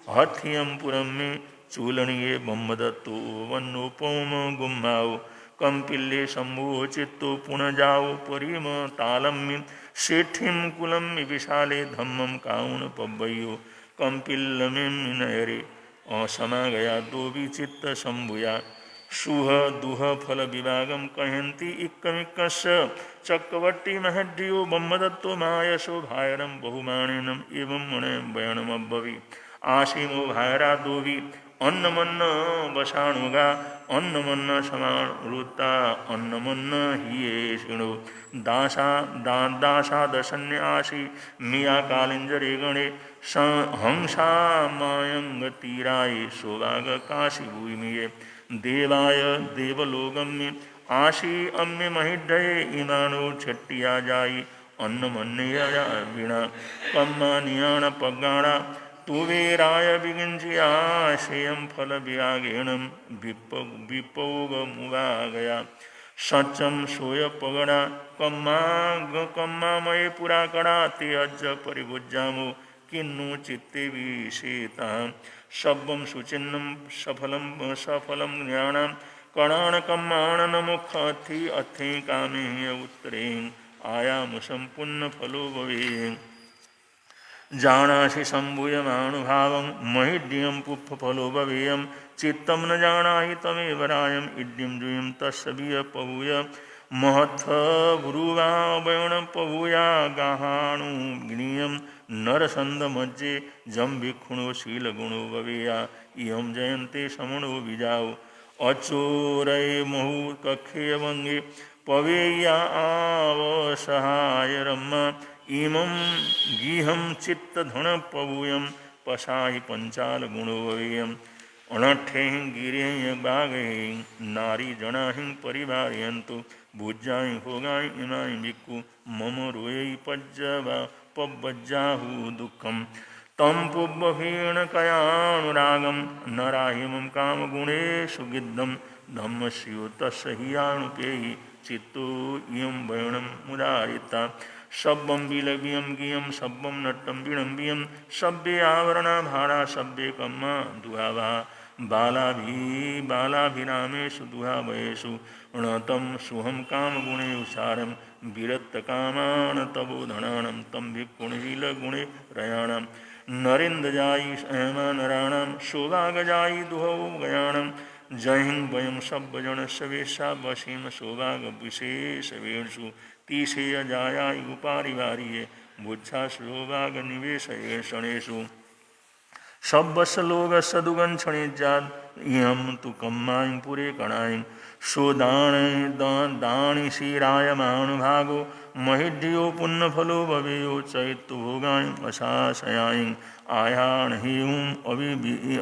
हथियम पुरम में चूलनीय बम्बदत्तो वन्नोपोम गुम्माओ कंपिल्ले शंभु चित्तो पुनः जाओ परिम तालम सेठिम कुलम विशाले धम्मम काउन पब्बयो कंपिल्लमिम नयरे समा गया दो भी चित्त शंभुया सुह दुह फल विभागम कहंती इक्कमिक्कस चक्रवर्ती महड्यो बम्मदत्तो मायसो भायरम बहुमाणिनम एवं मणे बयनम अब्बवी आशीमो भायरा दोवी अन्नमन्न बसाणुगा अन्नमन्न समाणुता अन्नमन्न हिये शिणो दासा दशन्य आशी मिया कालिंजरे गणे हंसा मायंग तीराय सोभाग काशी भूमिये देवाय देवलोकम्य आशी अम्य महिड्डये इमानो छट्टिया जाई अन्नमन्य वीणा कम्मा नियाण पगाणा तुवेराय विगिंजिया शेयम फल वियागेणम विपोग मुगा गया सचम सोय पगड़ा कम्मा मये पुरा कड़ा ते अज्ज परिभुजामो किन्नु चित्ते विषेता शब्दम सुचिन्नम सफलम ज्ञानम कणान कम्माण नमुख अथि अथे कामे उत्तरे आयाम संपुन्न फलो भवे जानासि संभूयमानुभावं महिड्यं पुप्फ फलो भवेयं चित्तं न जानाहि तमेव रायम् इड्यं जुयं तस्सवीय पवूय महत्थ गुरुवा वयण पवूया गाहाणु गिणीयं नरसंद मज्जे जम भिक्षुणो शील गुणो भवेया इहम जयन्ते समणो विजाओ अचोरय महु कखे वंगे पवेया आव सहाय रम्मा इमं गीहम चित्त धन पवूयम पशाहि पंचाल गुणो भवेयम अनठें गिरे बागें नारी जनाहिं परिवारयन्तु भुजाई होगाई इमाई भिक्खु मम रोयई पज्जवा पब्बज्जाहु दुःखम तम पुब्बहीण कयानुरागम नराहिमं काम गुणेषु गिद्धम धम्मस्यो तस्सहियानुपेयि चित्तो इयं वयणं मुदारिता शब्बं विलव्यं गियं शब्बं नट्टं विडम्बियं शब्बे आवरणा भारा शब्बे कम्मा दुहावा बालाभिरामेषु दुहाभयेषु णतं सुहं कामगुणे उसारं विरक्तकामान् तबोधनानं तं भिक्खुणशीलगुणे रयाणां नरेन्द्रजायि नराणां शोभागजायि दुहौ गयाणां जहिं वयं सब्बजनस्वेशा वशीं शोभागविशेषवेषु तीसेय जायाय उपारिवार्ये बुच्छा शोभागनिवेशेषणेषु सब्बसलोग सदुगन क्षणिजात इहम तु कम्माई पुरे कणाई दाणी शिराय महानुभागो महिड्यो पुण्य फलो भवेयो चैत्य भोगाई अशाशयाई आयाण हेम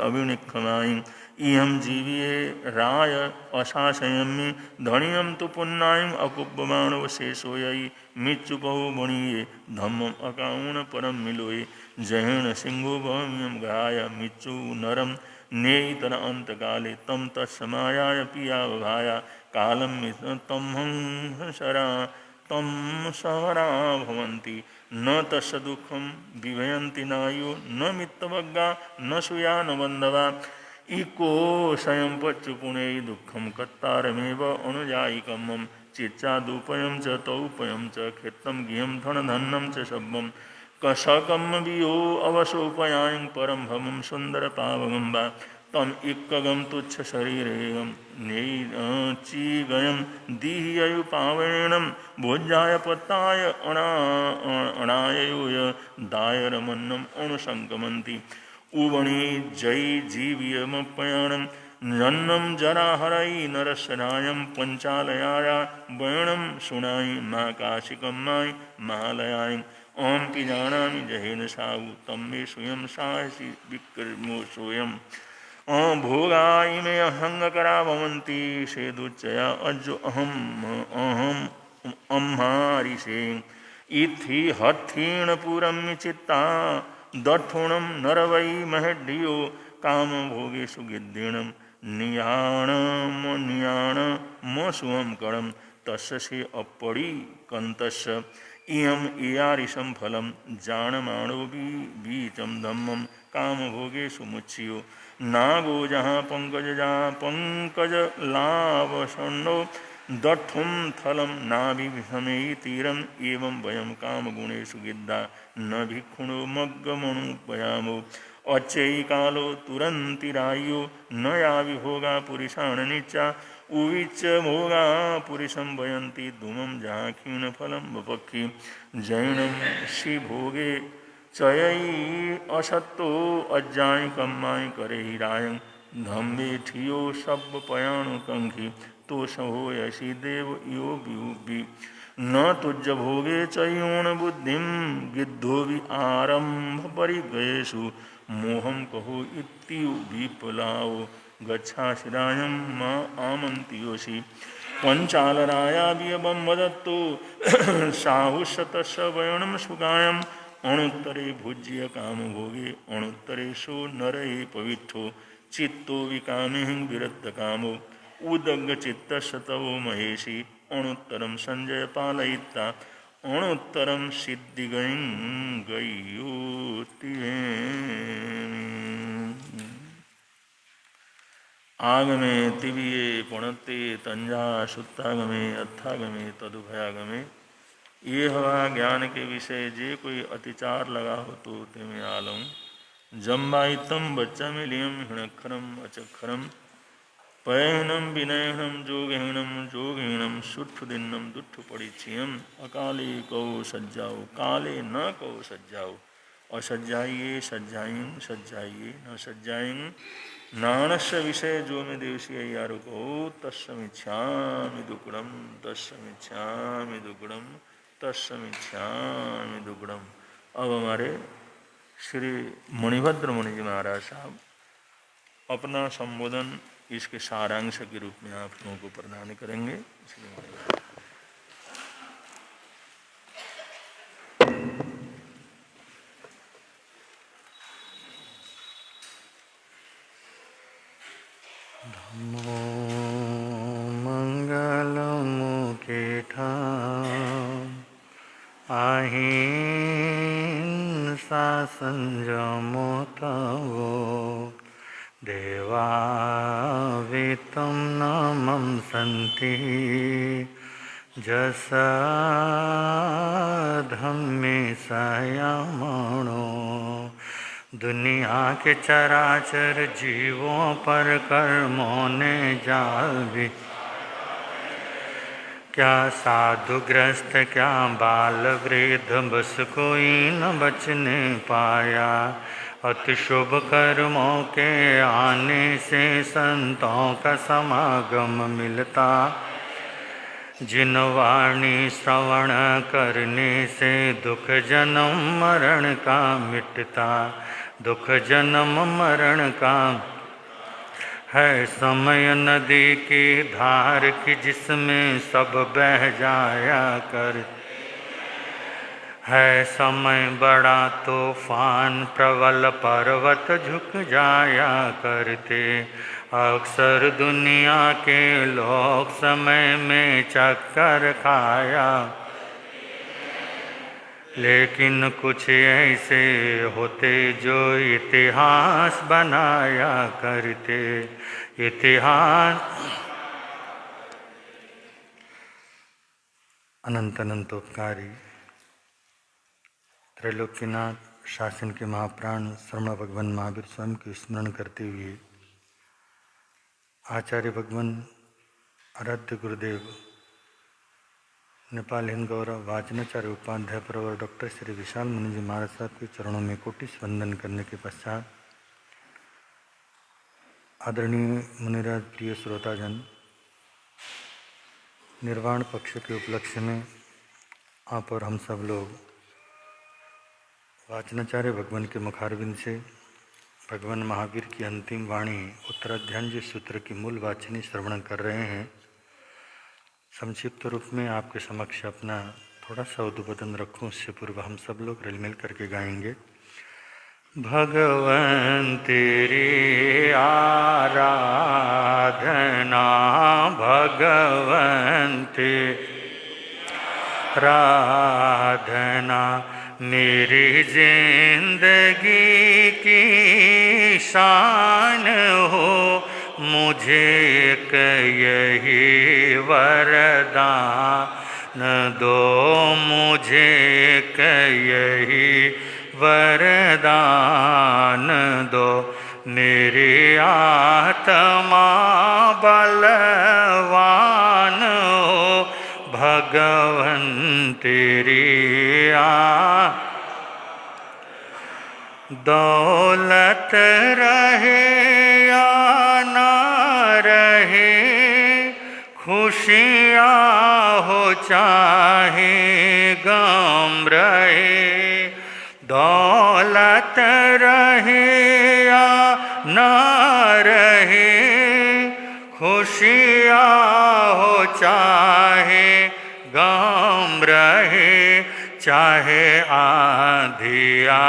अभिनिक्षमाई इहं जीविये राय अशासयम्य धनियम तो पुन्नायम अकुब्बमाणव शेषो यई मिच्चुपहु बणिये धम्मम अकाउण परम मिलोये जहेण सिंहो भौम्यम गाय मिच्चु नरम नेतर अंत काले तम तत्समायाय पिया भाया कालम तम शरा तम सहरा भवन्ति न तस्य दुःखम विभयन्ति नायो न मित्तवग्गा न सुया न बंधवा इको स्वयं पच्चुपुणे दुःखम कत्तारमेव अनुजायिकम मम चिच्चादुपयं च तौपयं च खेत्तं गियं धनधन्नं च शब्बं कसकं वियो अवसोपयां परम भमं सुंदर पावगं वा तम इक्कगम तुच्छ शरीरेयम चीगयम दीहयु पावेणम भोज्याय पत्ताय अणायूय दायरमन्नम अणुसंकमंती उवणी जय जीव्यमपयणम जन्नम जराहरई नरसरायम पंचालयाया वयणम सुनाई माँ काशिकम माय महालयाय ओम पिजानामि जहेन साहु तम मे स्वयं साहसी विक्रमो सोयम भोगाय मे अहंगकरा भवन्ति सेदुच्चया अज्जो अहम अम्हारिषे इथि हत्थीण पुरम चित्ता दर्थुणम नरवै महड्डियो काम भोगेषु गिद्धिणम नियाण मसुअम करम तस्य से अपड़ी कंतस्य इयम इयारिशम फलम जानमाणो बीचम धम्मम काम भोगेषु मुच्चियो नागो जहाँ पंकज लाभषण्डो दर्थुम थलम नाभि विषमे तीरम एवं वयम काम गुणेषु गिद्धा न भिक्षुणो मग्गमणुपयामो अच्छै कालो तुरंतिरायो न यावि भोगा पुरुषाण निचा उविच भोगा पुरुषं वयंती धूमं जहाँ क्षीण फलम वपक्षी जैनम श्री भोगे चयई असत्तो अज्जाई कम्माई करे हिरायं धम्बे ठियो सब पयाणु कंखी तो सहो यशी देव यो विहुबी न तुज्ज भोगे चयोन बुद्धिम गिद्धो भी आरंभ परिगयेषु मोहम कहो इत्यु विपलाओ गच्छा शिरायं माँ आमंत्योषि पंचालराया वियबम वदत्तो साहुशतस्य वयणम सुगायम अणुत्तरे भुज्य काम भोगे अणुत्तरेशो नरे पवित्रो चित्तो विकामे विरक्त कामो उदग्ग चित्त तवो महेशी अणुत्तरम संजय पालयिता अणुत्तरम सिद्धि गयोति आगमे तिविये पुणत्ते तंजा सुत्तागमे अत्थागमे तदुभयागमे ये हवा ज्ञान के विषय जे कोई अतिचार लगा हो तो तेमें आलम जम्बाइतम बच्चा में लियम हिणक्षरम अचक्षरम पयहनम विनयनम जोगहीणम सुठुदिन्नम दुष्ट परिचयम अकाले कहो सज्जाओ काले न कहो सज्जाओ असज्जाइए सज्जाइए न सज्जाएं नाणस्य विषय जो में देवसी यारो कहो तस्समिच्छामि दुक्कड़म तस्समिच्छामि दुक्कड़म तस्समिच्छामि दुक्कड़म। अब हमारे श्री मणिभद्र मुनि जी महाराज साहब अपना संबोधन इसके सारांश के रूप में आप लोगों को प्रदान करेंगे। धम्मो मंगलमुकेठा अहिंसा संयमो तवो देवावितं नमं सन्ति जसा धम्मे संयमणो दुनिया के चराचर जीवों पर कर्मों ने जाल भी क्या साधुग्रस्त क्या बाल वृद्ध बस कोई न बचने पाया। अति शुभ कर्मों के आने से संतों का समागम मिलता जिन वाणी श्रवण करने से दुख जन्म मरण का मिटता दुख जन्म मरण का है समय नदी की धार की जिसमें सब बह जाया कर, है समय बड़ा तूफान प्रबल पर्वत झुक जाया करते। अक्सर दुनिया के लोग समय में चक्कर खाया, लेकिन कुछ ऐसे होते जो इतिहास बनाया करते। इतिहास अनंत अनंतोपकारी त्रैलोक्यनाथ शासन के महाप्राण शर्मा भगवान महावीर स्वयं के स्मरण करते हुए आचार्य भगवान आराध्य गुरुदेव नेपाल हिंद गौरव वाचनाचार्य उपाध्याय प्रवर डॉक्टर श्री विशाल मुनि जी महाराज साहब के चरणों में कोटि वंदन करने के पश्चात आदरणीय मुनिराज प्रिय श्रोताजन, निर्वाण पक्ष के उपलक्ष्य में आप और हम सब लोग वाचनाचार्य भगवान के मुखारविंद से भगवान महावीर की अंतिम वाणी उत्तराध्याय सूत्र की मूल वाचनी श्रवण कर रहे हैं। संक्षिप्त रूप में आपके समक्ष अपना थोड़ा सा उद्बोधन रखूं, उससे पूर्व हम सब लोग रल मिल करके गाएंगे। भगवन तेरी आराधना, भगवन तेरी आराधना, मेरी जिंदगी की शान हो, मुझे एक यही वरदान दो, मुझे एक यही वरदान दो। मेरी आत्मा बलवान हो, भगवन तेरी दौलत रहे या ना रहे, खुशियाँ हो चाहे गम रहे, दौलत रहे या ना रहे, खुशियाँ हो चाहे गम रहे, चाहे आंधिया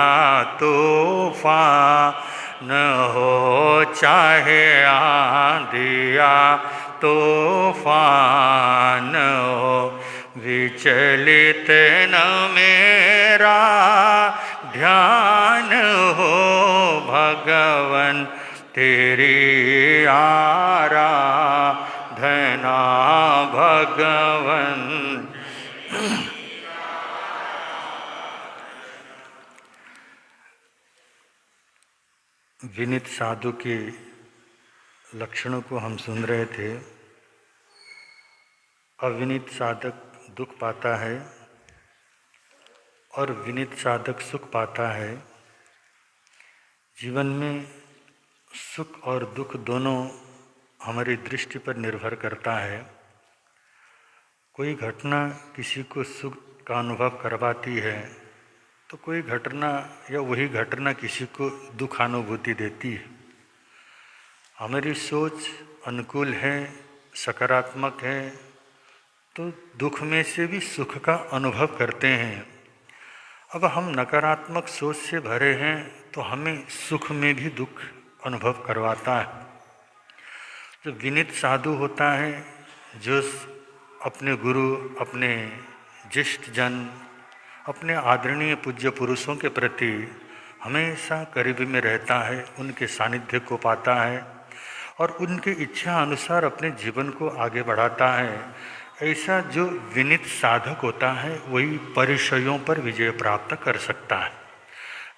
तूफान हो, चाहे आंधिया तूफान हो, विचलित न मेरा ध्यान हो, भगवन तेरी आराधना, भगवन। विनीत साधु के लक्षणों को हम सुन रहे थे। अविनीत साधक दुख पाता है और विनीत साधक सुख पाता है। जीवन में सुख और दुख दोनों हमारी दृष्टि पर निर्भर करता है। कोई घटना किसी को सुख का अनुभव करवाती है तो कोई घटना या वही घटना किसी को दुखानुभूति देती है। हमारी सोच अनुकूल है, सकारात्मक है तो दुख में से भी सुख का अनुभव करते हैं। अब हम नकारात्मक सोच से भरे हैं तो हमें सुख में भी दुख अनुभव करवाता है। जो विनीत साधु होता है, जो अपने गुरु, अपने ज्येष्ठ जन, अपने आदरणीय पूज्य पुरुषों के प्रति हमेशा करीब में रहता है, उनके सानिध्य को पाता है और उनके इच्छा अनुसार अपने जीवन को आगे बढ़ाता है। ऐसा जो विनीत साधक होता है वही परिचयों पर विजय प्राप्त कर सकता है।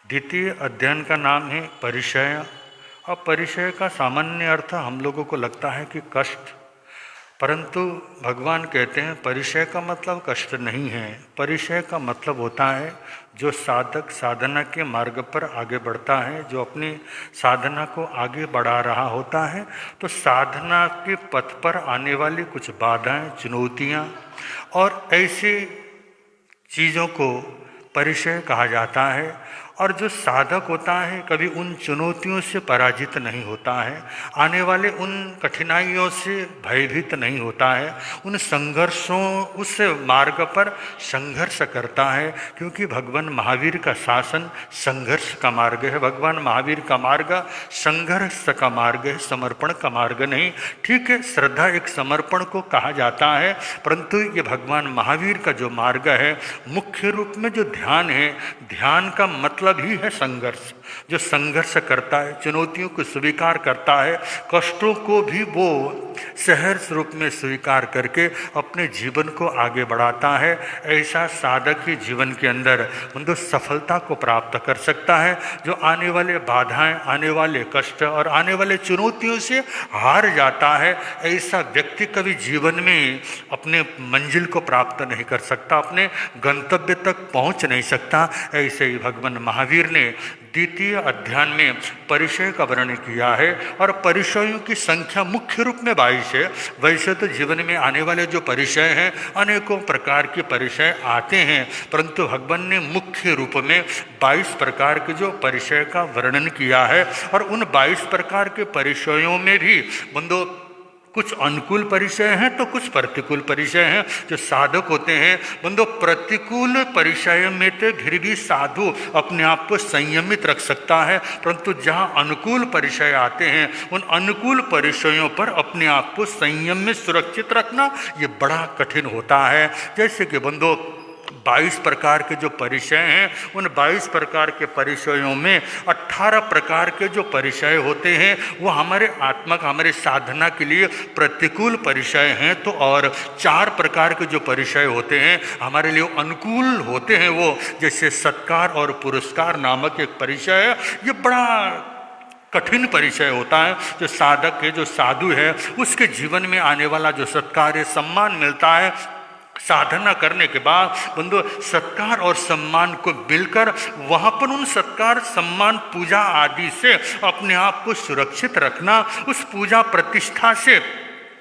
द्वितीय अध्ययन का नाम है परिचय। अब परिचय का सामान्य अर्थ हम लोगों को लगता है कि कष्ट, परंतु भगवान कहते हैं परिचय का मतलब कष्ट नहीं है। परिचय का मतलब होता है जो साधक साधना के मार्ग पर आगे बढ़ता है, जो अपनी साधना को आगे बढ़ा रहा होता है, तो साधना के पथ पर आने वाली कुछ बाधाएं, चुनौतियां और ऐसी चीज़ों को परिचय कहा जाता है। और जो साधक होता है कभी उन चुनौतियों से पराजित नहीं होता है, आने वाले उन कठिनाइयों से भयभीत नहीं होता है, उन संघर्षों उस मार्ग पर संघर्ष करता है, क्योंकि भगवान महावीर का शासन संघर्ष का मार्ग है। भगवान महावीर का मार्ग संघर्ष का मार्ग है, समर्पण का मार्ग नहीं। ठीक है, श्रद्धा एक समर्पण को कहा जाता है, परंतु ये भगवान महावीर का जो मार्ग है, मुख्य रूप में जो ध्यान है, ध्यान का मतलब ही है संघर्ष। जो संघर्ष करता है, चुनौतियों को स्वीकार करता है, कष्टों को भी वो सहर्ष रूप में स्वीकार करके अपने जीवन को आगे बढ़ाता है, ऐसा साधक ही जीवन के अंदर उनको सफलता को प्राप्त कर सकता है। जो आने वाले बाधाएं, आने वाले कष्ट और आने वाले चुनौतियों से हार जाता है, ऐसा व्यक्ति कभी जीवन में अपने मंजिल को प्राप्त नहीं कर सकता, अपने गंतव्य तक पहुंच नहीं सकता। ऐसे ही भगवान महावीर ने द्वितीय अध्याय में परिचय का वर्णन किया है, और परिचयों की संख्या मुख्य रूप में 22 है। वैसे तो जीवन में आने वाले जो परिचय हैं, अनेकों प्रकार के परिचय आते हैं, परंतु भगवान ने मुख्य रूप में 22 प्रकार के जो परिचय का वर्णन किया है। और उन 22 प्रकार के परिचयों में भी बंदो कुछ अनुकूल परिचय हैं तो कुछ प्रतिकूल परिचय हैं। जो साधक होते हैं बंदो, प्रतिकूल परिचय में तो फिर भी साधु अपने आप को संयमित रख सकता है, परंतु जहाँ अनुकूल परिचय आते हैं, उन अनुकूल परिचयों पर अपने आप को संयम में सुरक्षित रखना ये बड़ा कठिन होता है। जैसे कि बंदो 22 प्रकार के जो परिचय हैं, उन 22 प्रकार के परिचयों में 18 प्रकार के जो परिचय होते हैं वो हमारे आत्मा का, हमारे साधना के लिए प्रतिकूल परिचय हैं, तो और 4 प्रकार के जो परिचय होते हैं हमारे लिए अनुकूल होते हैं। वो जैसे सत्कार और पुरस्कार नामक एक परिचय है, ये बड़ा कठिन परिचय होता है। जो साधक है, जो साधु है, उसके जीवन में आने वाला जो सत्कार है, सम्मान मिलता है, साधना करने के बाद बंधु सत्कार और सम्मान को मिलकर वहाँ पर उन सत्कार, सम्मान, पूजा आदि से अपने आप को सुरक्षित रखना, उस पूजा प्रतिष्ठा से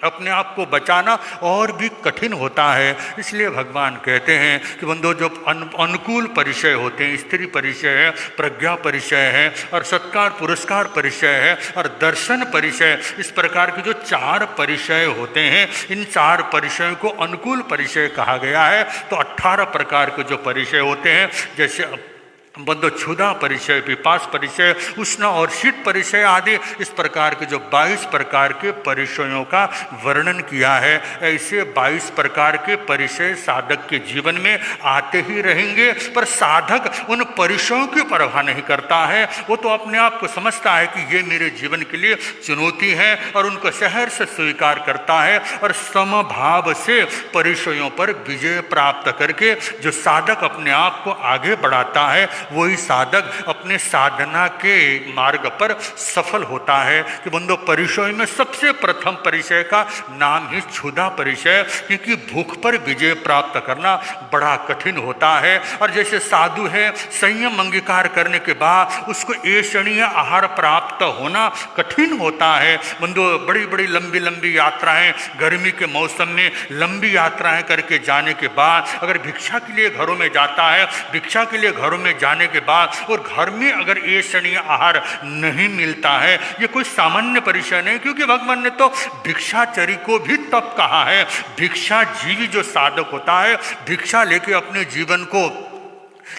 अपने आप को बचाना और भी कठिन होता है। इसलिए भगवान कहते हैं कि बंधु जो अनुकूल परिचय होते हैं, स्त्री परिचय है, प्रज्ञा परिचय है, और सत्कार पुरस्कार परिचय है, और दर्शन परिचय, इस प्रकार के जो 4 परिचय होते हैं, इन 4 परिचयों को अनुकूल परिचय कहा गया है। तो 18 प्रकार के जो परिचय होते हैं, जैसे बंधु क्षुधा परिचय, पिपास परिचय, उष्ण और शीत परिचय आदि, इस प्रकार के जो 22 प्रकार के परिचयों का वर्णन किया है। ऐसे 22 प्रकार के परिचय साधक के जीवन में आते ही रहेंगे, पर साधक उन परिचयों की परवाह नहीं करता है। वो तो अपने आप को समझता है कि ये मेरे जीवन के लिए चुनौती है, और उनको सहर्ष स्वीकार करता है, और समभाव से परिचयों पर विजय प्राप्त करके जो साधक अपने आप को आगे बढ़ाता है, वही साधक अपने साधना के मार्ग पर सफल होता है। कि बंधु परिचय में सबसे प्रथम परिचय का नाम ही क्षुधा परिचय, क्योंकि भूख पर विजय प्राप्त करना बड़ा कठिन होता है। और जैसे साधु है, संयम अंगीकार करने के बाद उसको ऐषणीय आहार प्राप्त होना कठिन होता है। बंधु बड़ी बड़ी लंबी लंबी यात्राएं, गर्मी के मौसम में लंबी यात्राएं करके जाने के बाद अगर भिक्षा के लिए घरों में जाता है, भिक्षा के लिए घरों में जाने के बाद और घर में अगर ऐषणीय आहार नहीं मिलता है, ये कोई सामान्य परिचय नहीं, क्योंकि भगवान ने तो भिक्षाचरी को भी तप कहा है। भिक्षा जीवी जो साधक होता है, भिक्षा लेके अपने जीवन को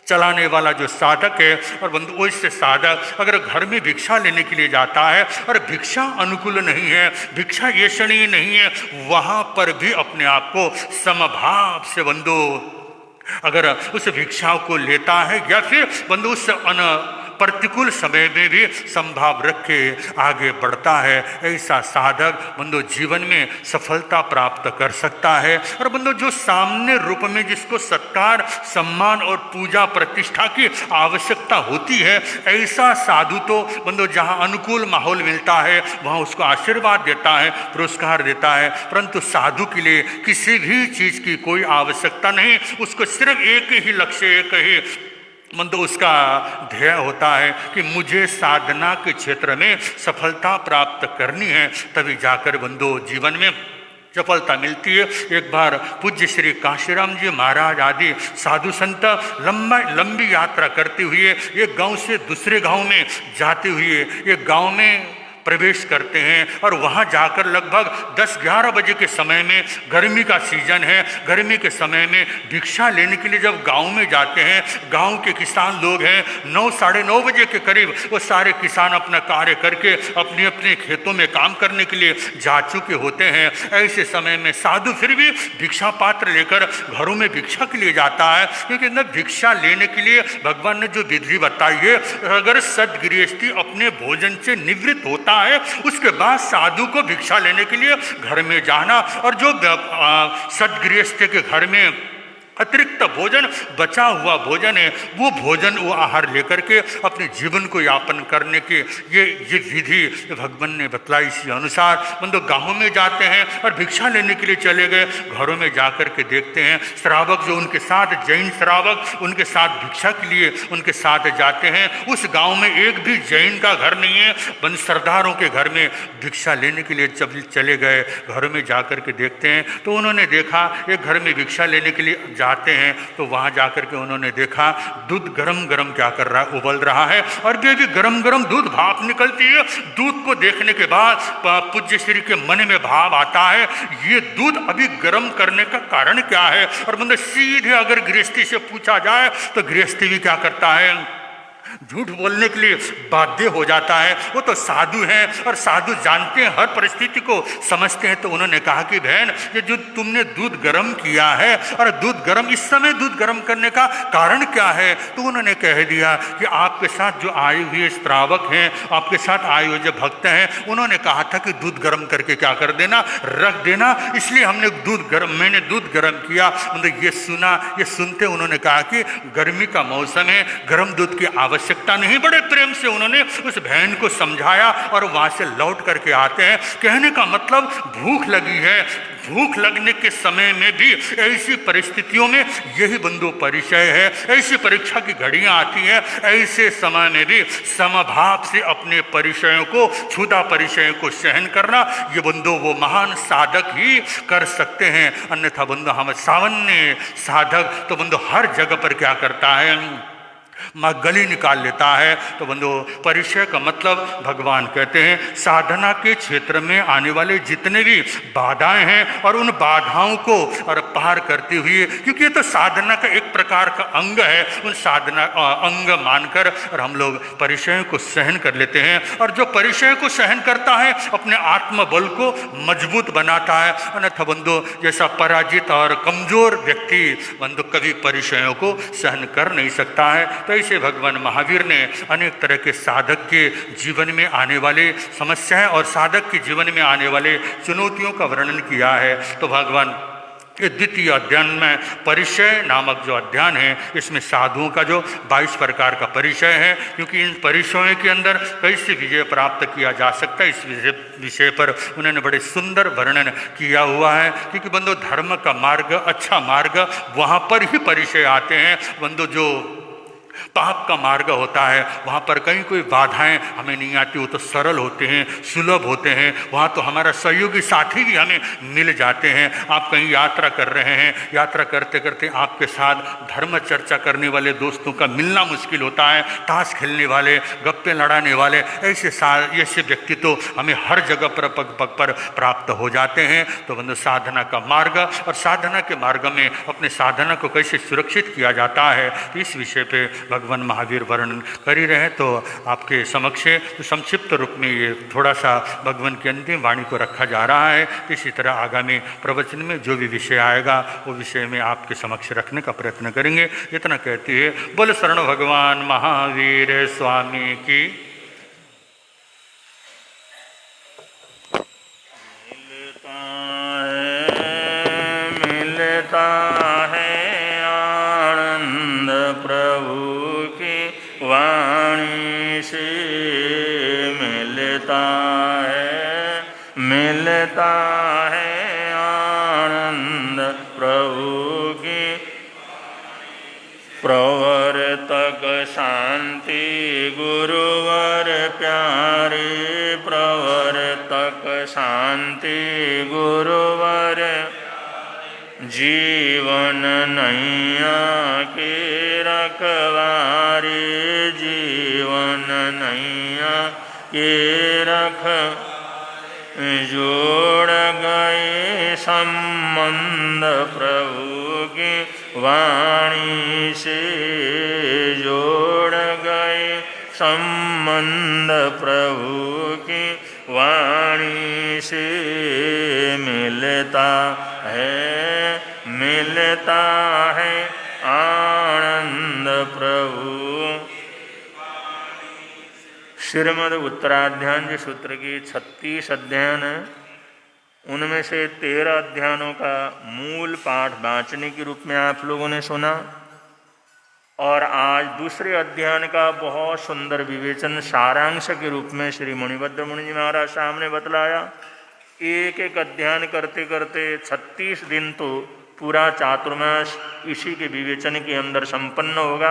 चलाने वाला जो साधक है, और बंधु वैसे साधक अगर घर में भिक्षा लेने के लिए जाता है और भिक्षा अनुकूल नहीं है, भिक्षा ऐषणीय नहीं है, वहां पर भी अपने आप को समभाव से बंधु अगर उस भिक्षा को लेता है, या फिर बंधु उस प्रतिकूल समय में भी संभाव रख के आगे बढ़ता है, ऐसा साधक बंधु जीवन में सफलता प्राप्त कर सकता है। और बंधु जो सामने रूप में जिसको सत्कार, सम्मान और पूजा प्रतिष्ठा की आवश्यकता होती है, ऐसा साधु तो बंधु जहाँ अनुकूल माहौल मिलता है वहाँ उसको आशीर्वाद देता है, पुरस्कार देता है, परंतु साधु के लिए किसी भी चीज़ की कोई आवश्यकता नहीं, उसको सिर्फ एक ही लक्ष्य, एक ही बंधु उसका ध्येय होता है कि मुझे साधना के क्षेत्र में सफलता प्राप्त करनी है, तभी जाकर बंधु जीवन में चपलता मिलती है। एक बार पूज्य श्री काशीराम जी महाराज आदि साधु संत लंबी यात्रा करते हुए एक गांव से दूसरे गांव में जाते हुए एक गांव में प्रवेश करते हैं और वहाँ जाकर लगभग 10-11 बजे के समय में, गर्मी का सीजन है, गर्मी के समय में भिक्षा लेने के लिए जब गांव में जाते हैं, गांव के किसान लोग हैं, 9-9:30 बजे के करीब वो सारे किसान अपना कार्य करके अपने अपने खेतों में काम करने के लिए जा चुके होते हैं। ऐसे समय में साधु फिर भी भिक्षा पात्र लेकर घरों में भिक्षा के लिए जाता है, क्योंकि न भिक्षा लेने के लिए भगवान ने जो विधि बताई है, अगर सद्गृहस्थी अपने भोजन से निवृत्त होता है उसके बाद साधु को भिक्षा लेने के लिए घर में जाना, और जो सद्गृहस्थ के घर में अतिरिक्त भोजन, बचा हुआ भोजन है, वो भोजन, वो आहार लेकर के अपने जीवन को यापन करने के ये विधि भगवान ने बतलाई। इसी अनुसार बंदो गाँव में जाते हैं और भिक्षा लेने के लिए चले गए। घरों में जाकर के देखते हैं श्रावक जो उनके साथ, जैन श्रावक उनके साथ भिक्षा के लिए उनके साथ जाते हैं। उस गाँव में एक भी जैन का घर नहीं है। बंद सरदारों के घर में भिक्षा लेने के लिए जब चले गए, घरों में जाकर के देखते हैं तो उन्होंने देखा एक घर में भिक्षा लेने के लिए जाते हैं तो वहां जाकर के उन्होंने देखा दूध गरम गरम क्या कर रहा है, उबल रहा है, और भी गरम गरम दूध भाप निकलती है। दूध को देखने के बाद पूज्य श्री के मन में भाव आता है, ये दूध अभी गरम करने का कारण क्या है। और मतलब सीधे अगर गृहस्थी से पूछा जाए तो गृहस्थी भी क्या करता है, झूठ बोलने के लिए बाध्य हो जाता है। वो तो साधु हैं और साधु जानते हैं, हर परिस्थिति को समझते हैं। तो उन्होंने कहा कि बहन, ये जो तुमने दूध गर्म किया है और दूध गर्म, इस समय दूध गर्म करने का कारण क्या है। तो उन्होंने कह दिया कि आपके साथ जो आए हुए श्रावक हैं, आपके साथ आए हुए जो भक्त हैं, उन्होंने कहा था कि दूध गर्म करके क्या कर देना, रख देना, इसलिए हमने मैंने दूध गर्म किया। मतलब ये सुना, ये सुनते उन्होंने कहा कि गर्मी का मौसम है, गर्म दूध की आवश्यकता नहीं। बड़े प्रेम से उन्होंने उस बहन को समझाया और वहां से लौट करके आते हैं। कहने का मतलब भूख लगी है, भूख लगने के समय में भी ऐसी परिस्थितियों में यही बंधु परिचय है। ऐसी परीक्षा की घड़ियां आती हैं, ऐसे समय में भी समभाव से अपने परिचयों को, क्षुधा परिचयों को सहन करना, ये बंधु वो महान साधक ही कर सकते हैं। अन्यथा बंधु हम सामान्य साधक तो बंधु हर जगह पर क्या करता है, गली निकाल लेता है। तो बंधु परिचय का मतलब भगवान कहते हैं साधना के क्षेत्र में आने वाले जितने भी बाधाएं हैं और उन बाधाओं को और पार करते हुए, क्योंकि ये तो साधना का एक प्रकार का अंग है, उन साधना अंग मानकर और हम लोग परिचय को सहन कर लेते हैं। और जो परिचय को सहन करता है अपने आत्मबल को मजबूत बनाता है। अन्यथा बंधु जैसा पराजित और कमजोर व्यक्ति बंधु कभी परिचयों को सहन कर नहीं सकता है। तो ऐसे भगवान महावीर ने अनेक तरह के साधक के जीवन में आने वाले समस्याएं और साधक के जीवन में आने वाले चुनौतियों का वर्णन किया है। तो भगवान के द्वितीय अध्ययन में परिचय नामक जो अध्ययन है, इसमें साधुओं का जो 22 प्रकार का परिचय है, क्योंकि इन परिचयों के अंदर कैसे विजय प्राप्त किया जा सकता है, इस विषय पर उन्होंने बड़े सुंदर वर्णन किया हुआ है। क्योंकि बंधु धर्म का मार्ग, अच्छा मार्ग, वहाँ पर ही परिचय आते हैं। बंधु जो पाप का मार्ग होता है वहाँ पर कहीं कोई बाधाएं हमें नहीं आती, वो तो सरल होते हैं, सुलभ होते हैं। वहाँ तो हमारा सहयोगी साथी भी हमें मिल जाते हैं। आप कहीं यात्रा कर रहे हैं, यात्रा करते करते आपके साथ धर्म चर्चा करने वाले दोस्तों का मिलना मुश्किल होता है, ताश खेलने वाले, गप्पे लड़ाने वाले, ऐसे व्यक्ति तो हमें हर जगह पर पग पग पर प्राप्त हो जाते हैं। तो बंधु साधना का मार्ग और साधना के मार्ग में अपने साधना को कैसे सुरक्षित किया जाता है, तो इस विषय पे भगवान महावीर वर्णन कर ही रहे। तो आपके समक्ष तो संक्षिप्त रूप में ये थोड़ा सा भगवान की अंतिम वाणी को रखा जा रहा है। इसी तरह आगामी प्रवचन में जो भी विषय आएगा वो विषय में आपके समक्ष रखने का प्रयत्न करेंगे। इतना कहते हुए बोल शरण भगवान महावीर स्वामी की। मिलता है आनंद प्रभु की वाणी से, मिलता है आनंद प्रभु की। प्रवर्तक शांति गुरुवर प्यारे, प्रवर्तक शांति गुरुवर जीवन नैया के रखवारे, जीवन नैया के रख जोड़ गए संबंध प्रभु की वाणी से, जोड़ गए संबंध प्रभु की वाणी से। मिलता है आनंद प्रभु। श्रीमद् उत्तराध्याय सूत्र की 36 अध्याय हैं, उनमें से 13 अध्यायों का मूल पाठ वाचने के रूप में आप लोगों ने सुना, और आज दूसरे अध्याय का बहुत सुंदर विवेचन सारांश के रूप में श्री मणिभद्र मुनि जी महाराज सामने बतलाया। एक एक अध्ययन करते करते 36 दिन तो पूरा चातुर्मास इसी के विवेचन के अंदर संपन्न होगा,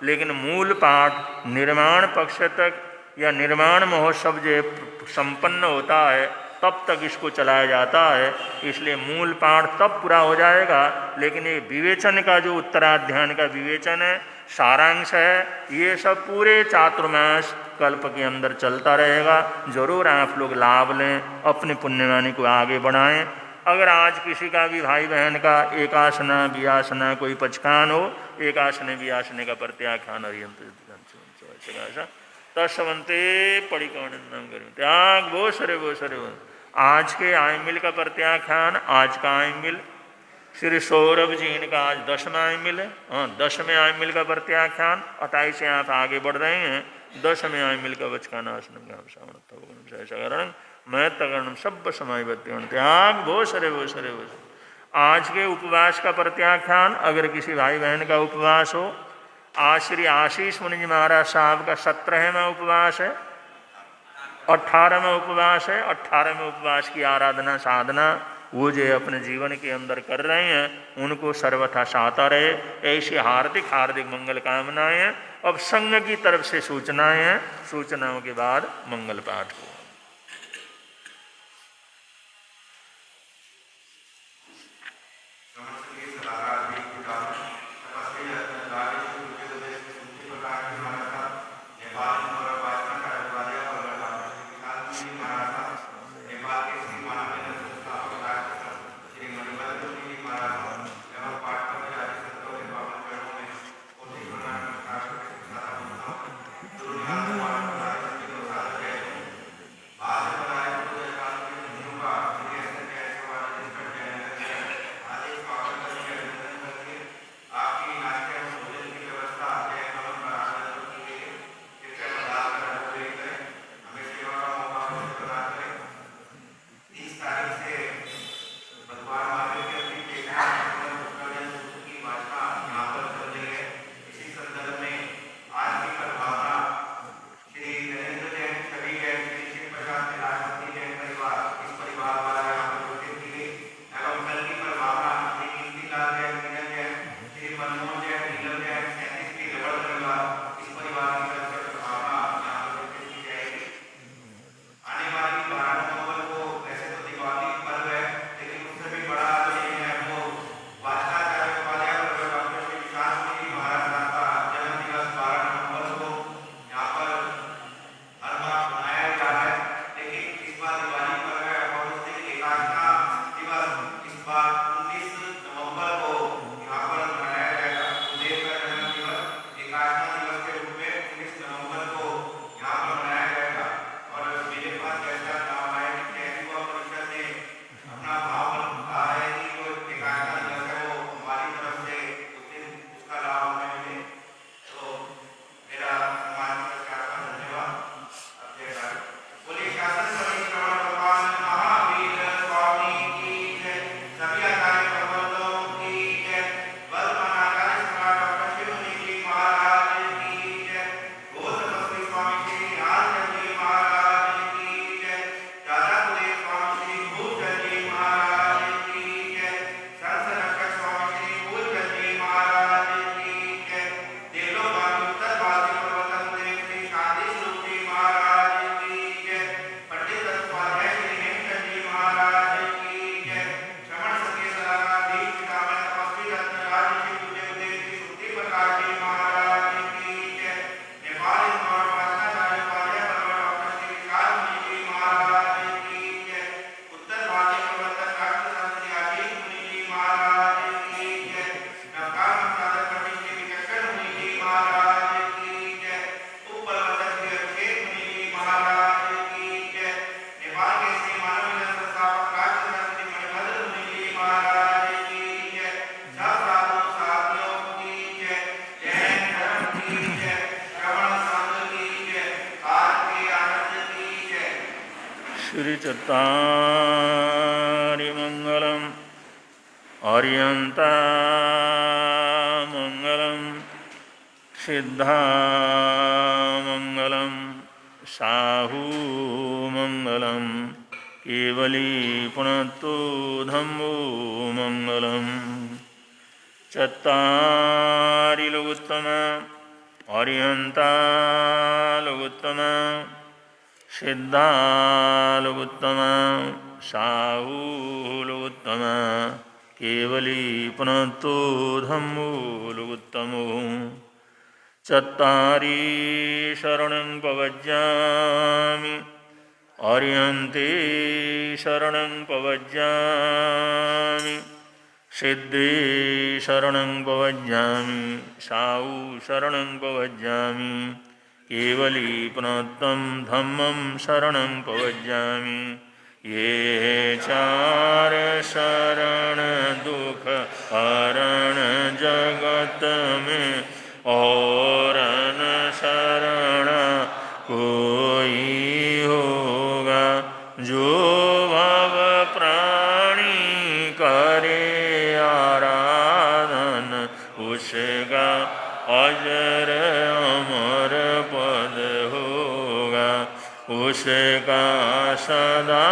लेकिन मूल पाठ निर्माण पक्ष तक या निर्माण महोत्सव जो संपन्न होता है तब तक इसको चलाया जाता है, इसलिए मूल पाठ तब पूरा हो जाएगा। लेकिन ये विवेचन का जो उत्तराध्याय का विवेचन है, सारांश है, ये सब पूरे चातुर्मास कल्प के अंदर चलता रहेगा। जरूर आप लोग लाभ लें, अपनी पुण्यवाणी को आगे बढ़ाएं। अगर आज किसी का भी भाई बहन का एकासना वियासना कोई पचखान हो, एकासने वियासने का प्रत्याख्यान तस्वंते पड़िकानंदम करें त्याग वो सरे वो सरे वो। आज के आयमिल का प्रत्याख्यान, आज का आयमिल श्री सौरभ जी इनका आज 10वां आयमिल है। हाँ, 10वें आयमिल का प्रत्याख्यान 28 से आप आगे बढ़ रहे हैं। 10वें आयमिल का वचकानासनम श्रावण मैं तगणम सब समय बत्ती त्याग वो सरे वो सरे वो। आज के उपवास का प्रत्याख्यान, अगर किसी भाई बहन का उपवास हो, आज श्री आशीष मुनि जी महाराज साहब का 17वां उपवास है, 18वां उपवास है। 18वें उपवास की आराधना साधना वो जो अपने जीवन के अंदर कर रहे हैं, उनको सर्वथा साता रहे, ऐसी हार्दिक हार्दिक मंगल कामनाएं हैं। अब संघ की तरफ से सूचनाएं हैं, सूचनाओं के बाद मंगल पाठ को। श्रीचत्तारिमङ्गलम् आर्यन्तामङ्गलं सिद्धामङ्गलं साहूमङ्गलं केवली पुनत्तो धम्मो मङ्गलम् चत्तारि लोकोत्तम आर्यन्तालोकोत्तम सिद्धालोकोत्तम साहूलोकोत्तम केवली पुनत्तो धम्मो लोकोत्तमो चत्तारि शरणं प्रवज्यामि आर्यन्ते शरणं प्रवज्यामि सिद्धे शरणं प्रवज्यामि साहू शरणं प्रवज्यामि केवली पुनत्तं धम्मं शरणं प्रवज्यामि ये चार शरण दुख हरण जगत में और न शरण कोई होगा जो भव प्राणी करे आराधन उसका अजर अमर पद होगा उसका सदा